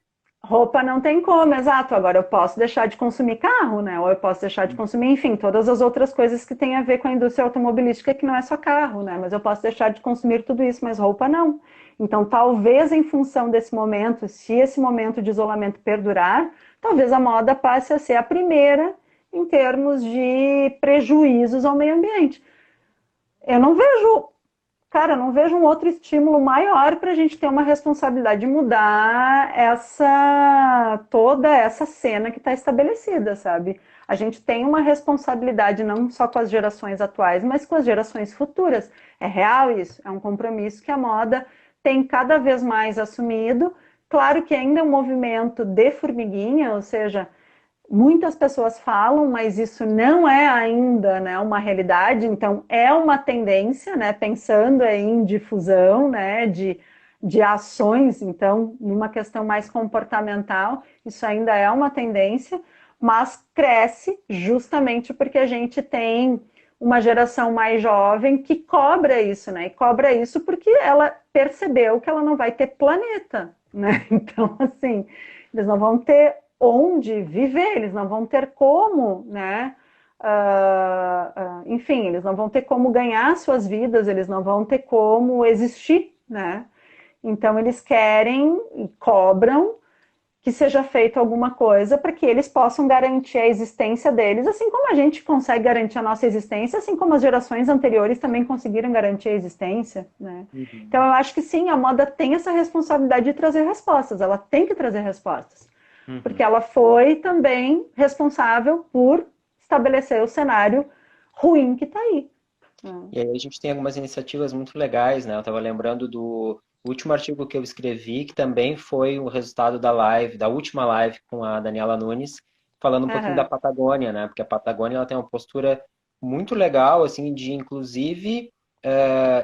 Roupa não tem como, exato. Agora eu posso deixar de consumir carro, né? Ou eu posso deixar de consumir, enfim, todas as outras coisas que têm a ver com a indústria automobilística, que não é só carro, né? Mas eu posso deixar de consumir tudo isso, mas roupa não. Então, talvez em função desse momento, se esse momento de isolamento perdurar, talvez a moda passe a ser a primeira em termos de prejuízos ao meio ambiente. Eu não vejo, cara, não vejo um outro estímulo maior para a gente ter uma responsabilidade de mudar toda essa cena que está estabelecida, sabe? A gente tem uma responsabilidade não só com as gerações atuais, mas com as gerações futuras. É real isso, é um compromisso que a moda tem cada vez mais assumido. Claro que ainda é um movimento de formiguinha, ou seja, muitas pessoas falam, mas isso não é ainda, né, uma realidade, então é uma tendência, né, pensando em difusão, né, de ações, então, numa questão mais comportamental, isso ainda é uma tendência, mas cresce justamente porque a gente tem uma geração mais jovem que cobra isso, né, e cobra isso porque ela percebeu que ela não vai ter planeta, né, então, assim, eles não vão ter onde viver, eles não vão ter como, né? Enfim, eles não vão ter como ganhar suas vidas, eles não vão ter como existir, né? Então eles querem e cobram que seja feito alguma coisa para que eles possam garantir a existência deles, assim como a gente consegue garantir a nossa existência, assim como as gerações anteriores também conseguiram garantir a existência, né? Então Uhum. eu acho que sim, a moda tem essa responsabilidade de trazer respostas, ela tem que trazer respostas porque Uhum. ela foi também responsável por estabelecer o cenário ruim que está aí. E aí a gente tem algumas iniciativas muito legais, né? Eu estava lembrando do último artigo que eu escrevi, que também foi o resultado da live, da última live com a Daniela Nunes, falando um pouquinho da Uhum. Patagônia, né? Porque a Patagônia ela tem uma postura muito legal, assim, de inclusive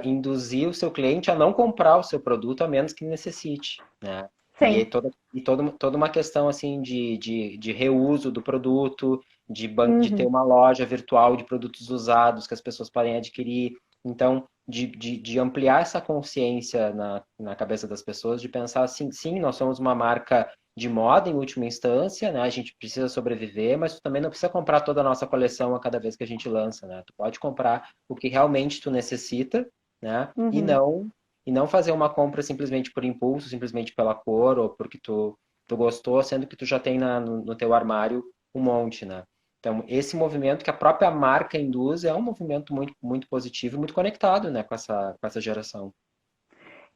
induzir o seu cliente a não comprar o seu produto a menos que necessite, né? E aí Sim. toda uma questão assim de reuso do produto, de ter Uhum. uma loja virtual de produtos usados que as pessoas podem adquirir. Então, de ampliar essa consciência na cabeça das pessoas, de pensar assim, sim, nós somos uma marca de moda em última instância, né? A gente precisa sobreviver, mas tu também não precisa comprar toda a nossa coleção a cada vez que a gente lança, né? Tu pode comprar o que realmente tu necessita né? Uhum. E não fazer uma compra simplesmente por impulso, simplesmente pela cor ou porque tu gostou, sendo que tu já tem no teu armário um monte, né? Então, esse movimento que a própria marca induz é um movimento muito, muito positivo e muito conectado, né, com essa geração.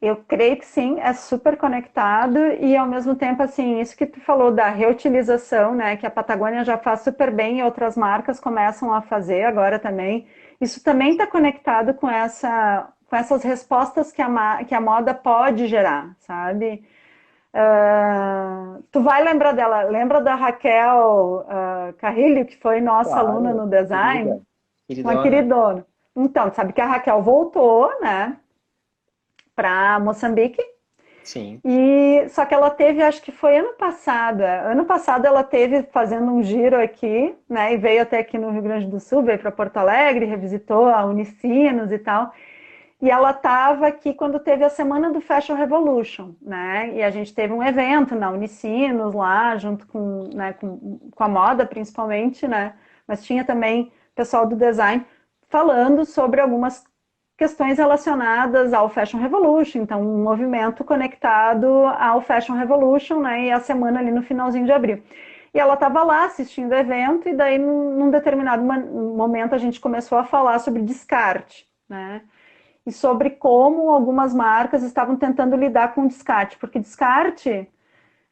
Eu creio que sim, é super conectado e ao mesmo tempo, assim, isso que tu falou da reutilização, né, que a Patagônia já faz super bem e outras marcas começam a fazer agora também. Isso também está conectado com essas respostas que a moda pode gerar, sabe? Tu vai lembrar dela, lembra da Raquel Carrilho, que foi nossa aluna Claro, no design? querida, Uma queridona. queridona. Então, sabe que a Raquel voltou, né, para Moçambique. Sim. E só que ela teve, acho que foi ano passado. Ano passado ela teve fazendo um giro aqui, né? E veio até aqui no Rio Grande do Sul, veio para Porto Alegre, revisitou a Unicinos e tal. E ela estava aqui quando teve a semana do Fashion Revolution, né? E a gente teve um evento na Unicinos lá, junto com, né, com a moda principalmente, né? Mas tinha também pessoal do design falando sobre algumas questões relacionadas ao Fashion Revolution, então um movimento conectado ao Fashion Revolution, né? E a semana ali no finalzinho de abril. E ela estava lá assistindo o evento, e daí, num determinado momento, a gente começou a falar sobre descarte, né? E sobre como algumas marcas estavam tentando lidar com o descarte, porque descarte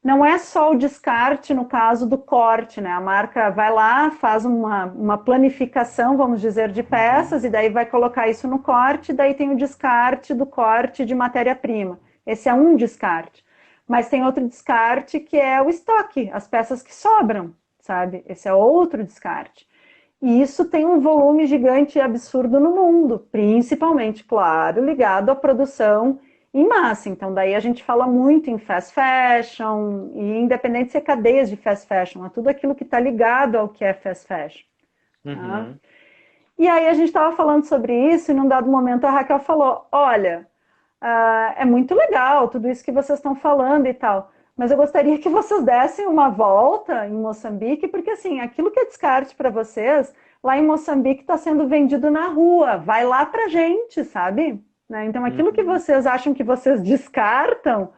não é só o descarte no caso do corte, né? A marca vai lá, faz uma planificação, vamos dizer, de Uhum. peças, e daí vai colocar isso no corte, e daí tem o descarte do corte de matéria-prima. Esse é um descarte. Mas tem outro descarte que é o estoque, as peças que sobram, sabe? Esse é outro descarte. E isso tem um volume gigante e absurdo no mundo, principalmente, claro, ligado à produção em massa. Então, daí a gente fala muito em fast fashion, e independente se é cadeias de fast fashion, é tudo aquilo que está ligado ao que é fast fashion. Tá? Uhum. E aí a gente estava falando sobre isso, e num dado momento a Raquel falou: Olha, é muito legal tudo isso que vocês estão falando e tal, mas eu gostaria que vocês dessem uma volta em Moçambique, porque assim, aquilo que é descarte para vocês, lá em Moçambique está sendo vendido na rua, vai lá para gente, sabe? Né? Então aquilo que Uhum. vocês acham que vocês descartam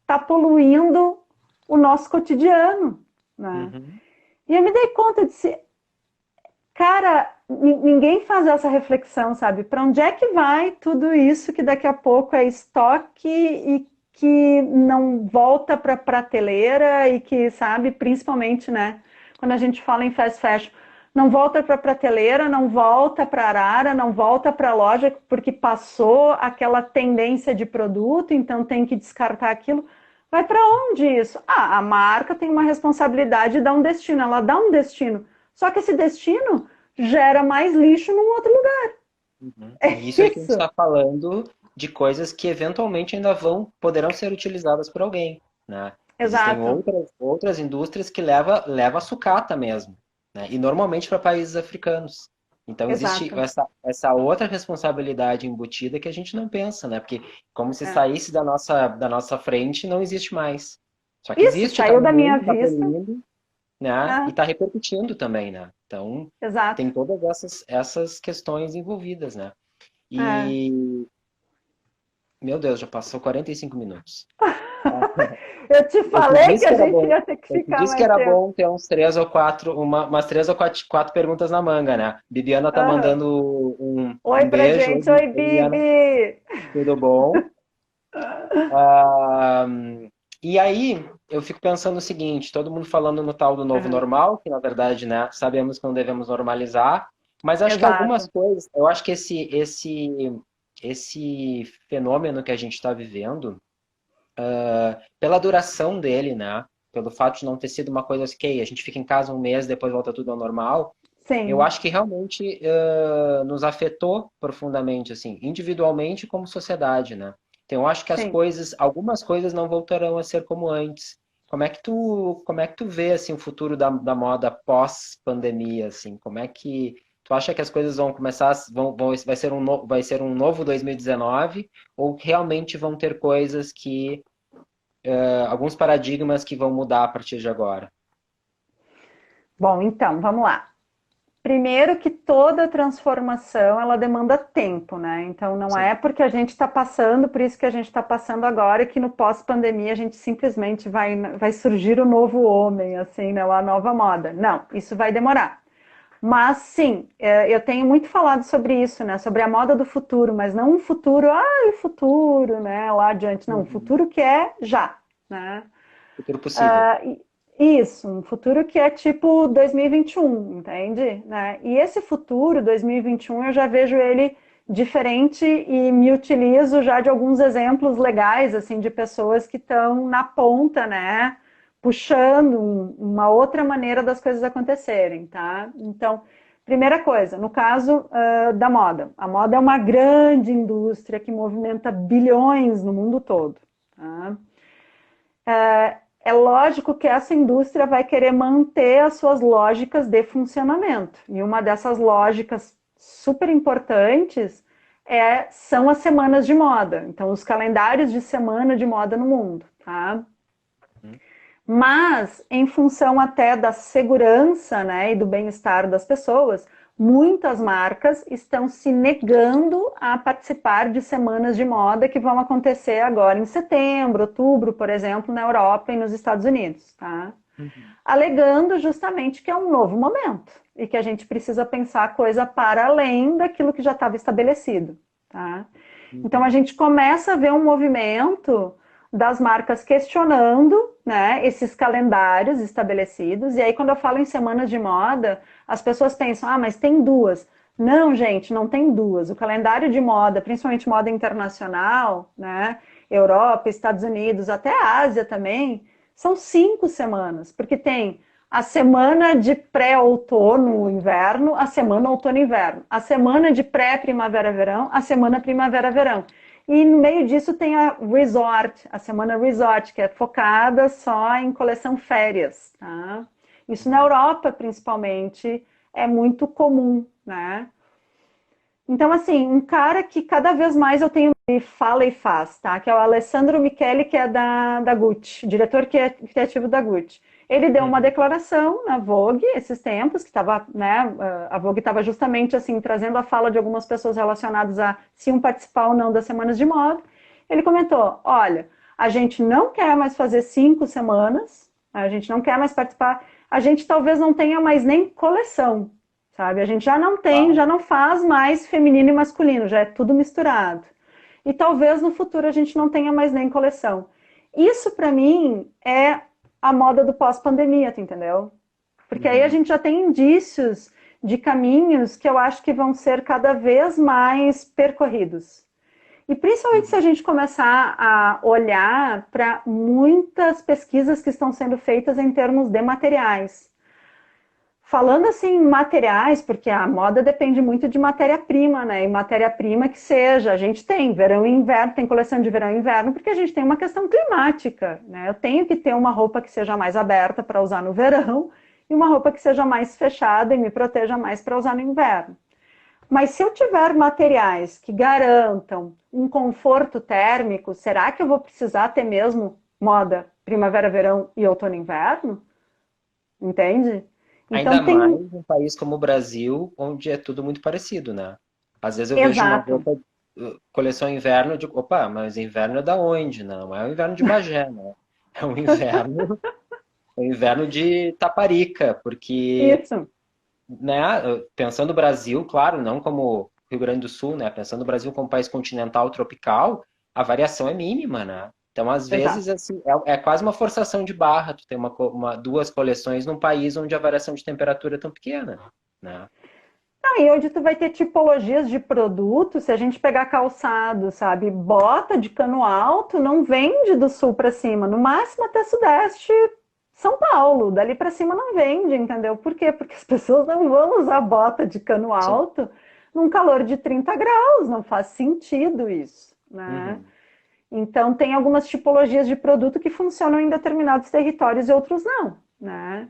está poluindo o nosso cotidiano. Né? Uhum. E eu me dei conta de se, cara, ninguém faz essa reflexão, sabe? Para onde é que vai tudo isso que daqui a pouco é estoque e que não volta para prateleira e que, sabe, principalmente, né, quando a gente fala em fast fashion, não volta para prateleira, não volta para arara, não volta para loja porque passou aquela tendência de produto, então tem que descartar aquilo. Vai para onde isso? Ah, a marca tem uma responsabilidade de dar um destino, ela dá um destino. Só que esse destino gera mais lixo num outro lugar. Uhum. É E isso é que a gente isso. está falando de coisas que eventualmente ainda poderão ser utilizadas por alguém, né? Existem Exato. outras indústrias que leva a sucata mesmo, né? E normalmente para países africanos. Então existe Exato. essa outra responsabilidade embutida que a gente não pensa, né? Porque como se É. saísse da nossa frente, não existe mais. Só que Isso existe, está saiu da no minha mundo, está vista. poluindo, né? E É. está repercutindo também, né? Então Exato. tem todas essas questões envolvidas, né? É. E, meu Deus, já passou 45 minutos. Eu te Eu te falei que disse que a era gente bom. ia ter que Eu te ficar disse que mais era tempo. bom ter uns três ou quatro, umas três ou quatro perguntas na manga, né? Bibiana tá Uhum. mandando Oi um pra beijo. gente. Oi, Oi, Bibiana, Bibi. tudo bom? Ah, e aí, eu fico pensando o seguinte: todo mundo falando no tal do novo Uhum. normal, que na verdade, né, sabemos que não devemos normalizar, mas acho que algumas Exato. coisas, eu acho que esse fenômeno que a gente está vivendo, pela duração dele, né? Pelo fato de não ter sido uma coisa assim, ok, a gente fica em casa um mês, depois volta tudo ao normal. Eu Sim. acho que realmente nos afetou profundamente, assim, individualmente como sociedade, né? Então, eu acho que Sim. algumas coisas não voltarão a ser como antes. Como é que tu vê assim o futuro da moda pós-pandemia, assim? Como é que tu acha que as coisas vão começar, vai ser um novo 2019 ou realmente vão ter coisas que alguns paradigmas que vão mudar a partir de agora? Bom, então, vamos lá. Primeiro que toda transformação, ela demanda tempo, né? Então, não Sim. é porque a gente está passando, por isso que a gente está passando agora, que no pós-pandemia a gente simplesmente vai surgir o novo homem, assim, né? Ou a nova moda. Não, isso vai demorar. Mas, sim, eu tenho muito falado sobre isso, né? Sobre a moda do futuro, mas não um futuro, o futuro, né? Lá adiante. Não, um Uhum. futuro que é já, né? Futuro possível. Ah, isso, um futuro que é tipo 2021, entende? Né? E esse futuro, 2021, eu já vejo ele diferente e me utilizo já de alguns exemplos legais, assim, de pessoas que estão na ponta, né? Puxando uma outra maneira das coisas acontecerem, tá? Então, primeira coisa, no caso da moda. A moda é uma grande indústria que movimenta bilhões no mundo todo, tá? É lógico que essa indústria vai querer manter as suas lógicas de funcionamento. E uma dessas lógicas super importantes são as semanas de moda. Então, os calendários de semana de moda no mundo, tá? Uhum. Mas, em função até da segurança, né, e do bem-estar das pessoas, muitas marcas estão se negando a participar de semanas de moda que vão acontecer agora em setembro, outubro, por exemplo, na Europa e nos Estados Unidos, tá? Uhum. Alegando justamente que é um novo momento e que a gente precisa pensar a coisa para além daquilo que já estava estabelecido, tá? Então a Uhum. gente começa a ver um movimento das marcas questionando, né, esses calendários estabelecidos. E aí, quando eu falo em semanas de moda, as pessoas pensam, mas tem duas. Não, gente, não tem duas. O calendário de moda, principalmente moda internacional, né, Europa, Estados Unidos, até a Ásia também, são 5 semanas, porque tem a semana de pré-outono, inverno, a semana outono-inverno, a semana de pré-primavera-verão, a semana primavera-verão. E no meio disso tem a resort, a semana resort, que é focada só em coleção férias, tá? Isso na Europa, principalmente, é muito comum, né? Então, assim, um cara que cada vez mais eu tenho e fala e faz, tá? Que é o Alessandro Michele, que é da Gucci, diretor criativo da Gucci. Ele deu uma Uhum. declaração na Vogue esses tempos, que estava, né? A Vogue estava justamente assim trazendo a fala de algumas pessoas relacionadas a se iam participar ou não das semanas de moda. Ele comentou: olha, a gente não quer mais fazer 5 semanas, a gente não quer mais participar, a gente talvez não tenha mais nem coleção, sabe? A gente já não tem, já Uau. não faz mais feminino e masculino, já é tudo misturado. E talvez no futuro a gente não tenha mais nem coleção. Isso para mim é a moda do pós-pandemia, tu entendeu? Porque aí a Uhum. gente já tem indícios de caminhos que eu acho que vão ser cada vez mais percorridos. E principalmente se a Uhum. gente começar a olhar para muitas pesquisas que estão sendo feitas em termos de materiais. Falando assim, materiais, porque a moda depende muito de matéria-prima, né? E matéria-prima que seja. A gente tem verão e inverno, tem coleção de verão e inverno, porque a gente tem uma questão climática, né? Eu tenho que ter uma roupa que seja mais aberta para usar no verão e uma roupa que seja mais fechada e me proteja mais para usar no inverno. Mas se eu tiver materiais que garantam um conforto térmico, será que eu vou precisar ter mesmo moda primavera, verão e outono e inverno? Entende? Ainda Então mais tem. em um país como o Brasil, onde é tudo muito parecido, né? Às vezes eu vejo uma Exato. roupa, coleção inverno, eu digo, opa, mas inverno é da onde? Não, é o inverno de Bagé, né? É um inverno, é um inverno de Taparica, porque, Isso, né, pensando o Brasil, claro, não como Rio Grande do Sul, né? Pensando o Brasil como país continental tropical, a variação é mínima, né? Então, às vezes, exato. assim, é quase uma forçação de barra tu ter duas coleções num país onde a variação de temperatura é tão pequena, né? Ah, e hoje tu vai ter tipologias de produto, se a gente pegar calçado, sabe? Bota de cano alto não vende do sul para cima, no máximo até sudeste, São Paulo. Dali para cima não vende, entendeu? Por quê? Porque as pessoas não vão usar bota de cano Sim. alto num calor de 30 graus, não faz sentido isso, né? Uhum. Então tem algumas tipologias de produto que funcionam em determinados territórios e outros não, né?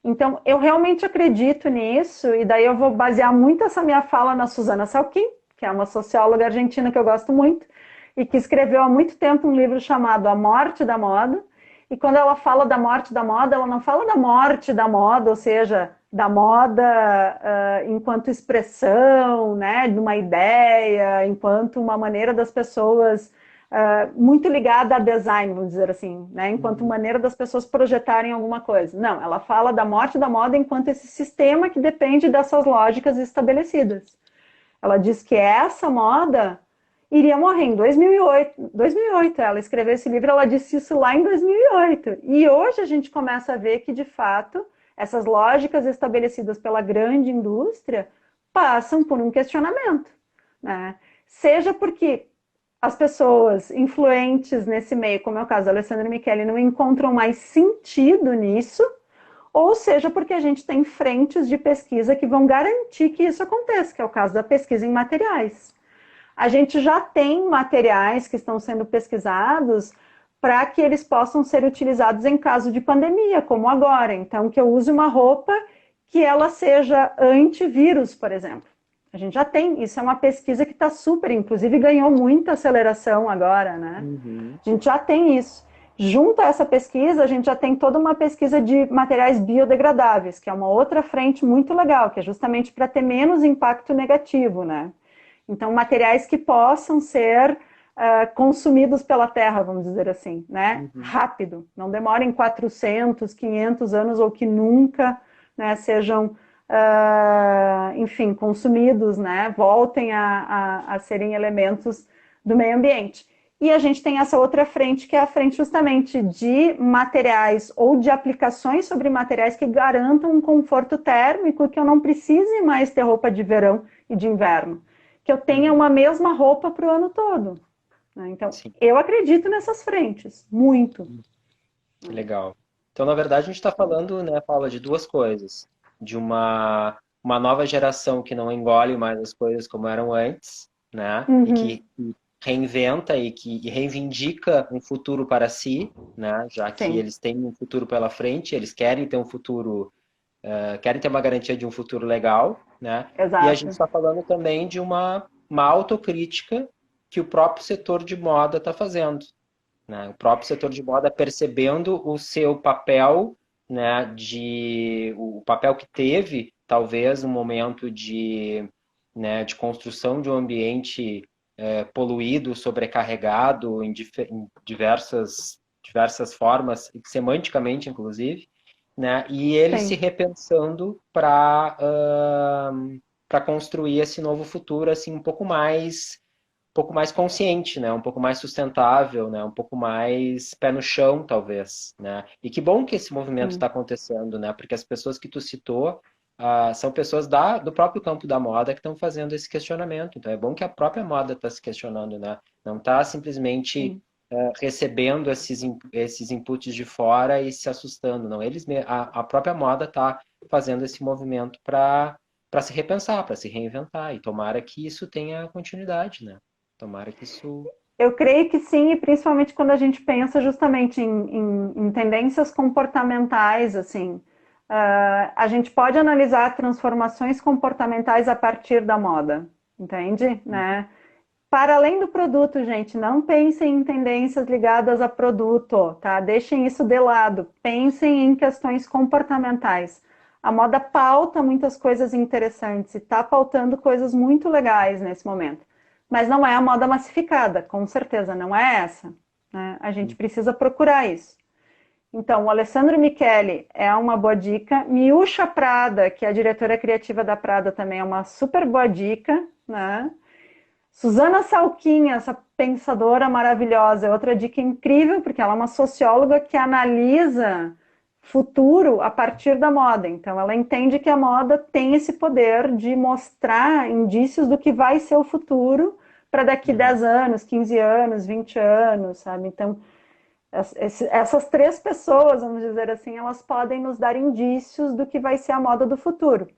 Então, eu realmente acredito nisso, e daí eu vou basear muito essa minha fala na Susana Salkin, que é uma socióloga argentina que eu gosto muito, e que escreveu há muito tempo um livro chamado A Morte da Moda. E quando ela fala da morte da moda, ela não fala da morte da moda, ou seja, da moda enquanto expressão, né, de uma ideia, enquanto uma maneira das pessoas muito ligada a design, vamos dizer assim, né, enquanto maneira das pessoas projetarem alguma coisa. Não, ela fala da morte da moda enquanto esse sistema que depende dessas lógicas estabelecidas. Ela diz que essa moda iria morrer em 2008. 2008, ela escreveu esse livro, ela disse isso lá em 2008. E hoje a gente começa a ver que, de fato, essas lógicas estabelecidas pela grande indústria passam por um questionamento, né? Seja porque as pessoas influentes nesse meio, como é o caso da Alessandra Michele, não encontram mais sentido nisso, ou seja porque a gente tem frentes de pesquisa que vão garantir que isso aconteça, que é o caso da pesquisa em materiais. A gente já tem materiais que estão sendo pesquisados para que eles possam ser utilizados em caso de pandemia, como agora. Então, que eu use uma roupa que ela seja antivírus, por exemplo. A gente já tem, isso é uma pesquisa que está super, inclusive ganhou muita aceleração agora, né? A gente já tem isso. Junto a essa pesquisa, a gente já tem toda uma pesquisa de materiais biodegradáveis, que é uma outra frente muito legal, que é justamente para ter menos impacto negativo, né? Então, materiais que possam ser consumidos pela Terra, vamos dizer assim, né? Rápido, não demorem 400, 500 anos ou que nunca, né, sejam, enfim, consumidos, né? Voltem a serem elementos do meio ambiente. E a gente tem essa outra frente, que é a frente justamente de materiais ou de aplicações sobre materiais que garantam um conforto térmico, que eu não precise mais ter roupa de verão e de inverno, que eu tenha uma mesma roupa para o ano todo. Então, sim, eu acredito nessas frentes, muito. Legal. Então, na verdade, a gente está falando, né, Paula, de duas coisas. De uma nova geração que não engole mais as coisas como eram antes, né? E que reinventa e que reivindica um futuro para si, né? Já que sim, eles têm um futuro pela frente, eles querem ter um futuro, querem ter uma garantia de um futuro legal, né? Exato. E a gente está falando também de uma autocrítica que o próprio setor de moda está fazendo, né? O próprio setor de moda percebendo o seu papel, né? O papel que teve, talvez, no momento né, de construção de um ambiente poluído, sobrecarregado em diversas formas, semanticamente, inclusive, né? E ele sim, se repensando para construir esse novo futuro assim um pouco mais consciente, né? Um pouco mais sustentável, né? Um pouco mais pé no chão, talvez, né? E que bom que esse movimento está acontecendo, né? Porque as pessoas que tu citou são pessoas do próprio campo da moda que estão fazendo esse questionamento. Então é bom que a própria moda está se questionando, né? Não está simplesmente recebendo esses inputs de fora e se assustando, não. A própria moda está fazendo esse movimento para se repensar, para se reinventar. E tomara que isso tenha continuidade, né? Tomara que isso... Eu creio que sim, e principalmente quando a gente pensa justamente em tendências comportamentais, assim, a gente pode analisar transformações comportamentais a partir da moda, entende? Né? Para além do produto, gente, não pensem em tendências ligadas a produto, tá? Deixem isso de lado, pensem em questões comportamentais. A moda pauta muitas coisas interessantes e está pautando coisas muito legais nesse momento. Mas não é a moda massificada, com certeza, não é essa. Né? A gente precisa procurar isso. Então, o Alessandro Michele é uma boa dica. Miúcha Prada, que é a diretora criativa da Prada, também é uma super boa dica. Né? Susana Salquinha, essa pensadora maravilhosa, é outra dica incrível, porque ela é uma socióloga que analisa futuro a partir da moda. Então, ela entende que a moda tem esse poder de mostrar indícios do que vai ser o futuro para daqui 10 anos, 15 anos, 20 anos, sabe? Então, essas três pessoas, vamos dizer assim, elas podem nos dar indícios do que vai ser a moda do futuro.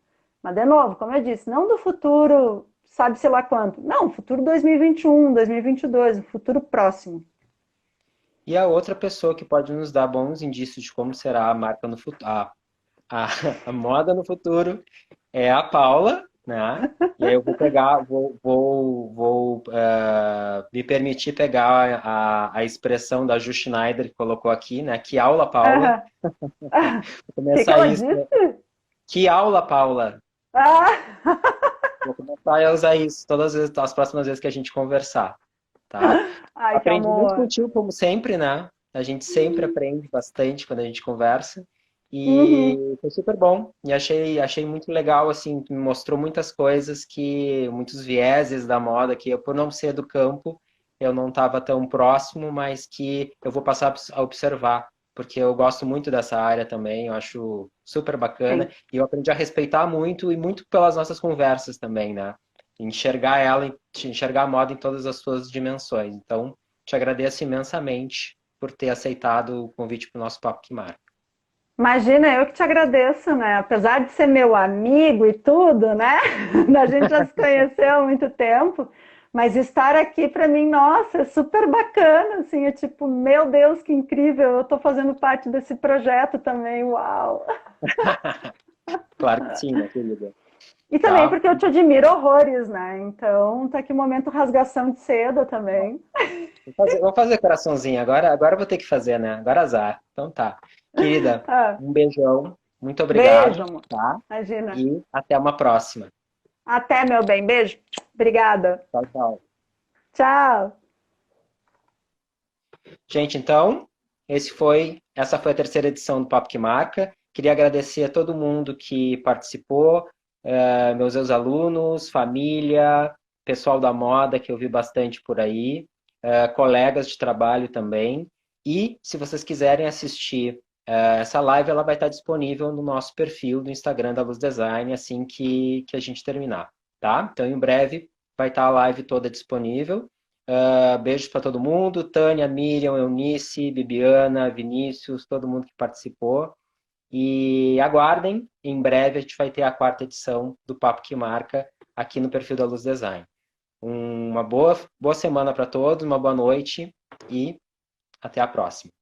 Mas, de novo, como eu disse, não do futuro, sabe-se lá quanto. Não, futuro 2021, 2022, o futuro próximo. E a outra pessoa que pode nos dar bons indícios de como será a marca no futuro, a moda no futuro, é a Paula, né? E aí eu vou pegar, vou me permitir pegar a expressão da Ju Schneider que colocou aqui, né? Que aula, Paula. O que ela disse? Que aula, Paula! Ah, Vou começar a usar isso todas as próximas vezes que a gente conversar, tá? ai, que Aprendi muito amor. contigo, como sempre, né? A gente sempre aprende bastante quando a gente conversa. Uhum. E foi super bom. E achei muito legal, assim, me mostrou muitas coisas muitos vieses da moda que eu, por não ser do campo, eu não estava tão próximo, mas que eu vou passar a observar, porque eu gosto muito dessa área também, eu acho super bacana. Sim. E eu aprendi a respeitar muito, e muito pelas nossas conversas também, né? Enxergar ela, enxergar a moda em todas as suas dimensões. Então, te agradeço imensamente por ter aceitado o convite para o nosso Papo que Marca. Imagina, eu que te agradeço, né? Apesar de ser meu amigo e tudo, né? A gente já se conheceu há muito tempo, mas estar aqui para mim, nossa, é super bacana, assim, é tipo, meu Deus, que incrível, eu estou fazendo parte desse projeto também, uau! Claro que sim, né, querida? E também Tá? porque eu te admiro horrores, né? Então, tá aqui o momento rasgação de seda também. Vou fazer coraçãozinho agora. Agora eu vou ter que fazer, né? Agora azar. Então tá. Querida, Ah, um beijão. Muito beijo, obrigado, amor. tá? Imagina. E até uma próxima. Até, meu bem. Beijo. Obrigada. Tchau, tchau. Tchau. Gente, então, essa foi a terceira edição do Papo que Marca. Queria agradecer a todo mundo que participou, meus ex-alunos, família, pessoal da moda que eu vi bastante por aí, colegas de trabalho também. E se vocês quiserem assistir essa live, ela vai estar disponível no nosso perfil do Instagram da Luz Design assim que a gente terminar, tá? Então, em breve vai estar a live toda disponível. Beijos para todo mundo, Tânia, Miriam, Eunice, Bibiana, Vinícius, todo mundo que participou. E aguardem, em breve a gente vai ter a quarta edição do Papo que Marca aqui no perfil da Luz Design. Uma boa semana para todos, uma boa noite e até a próxima.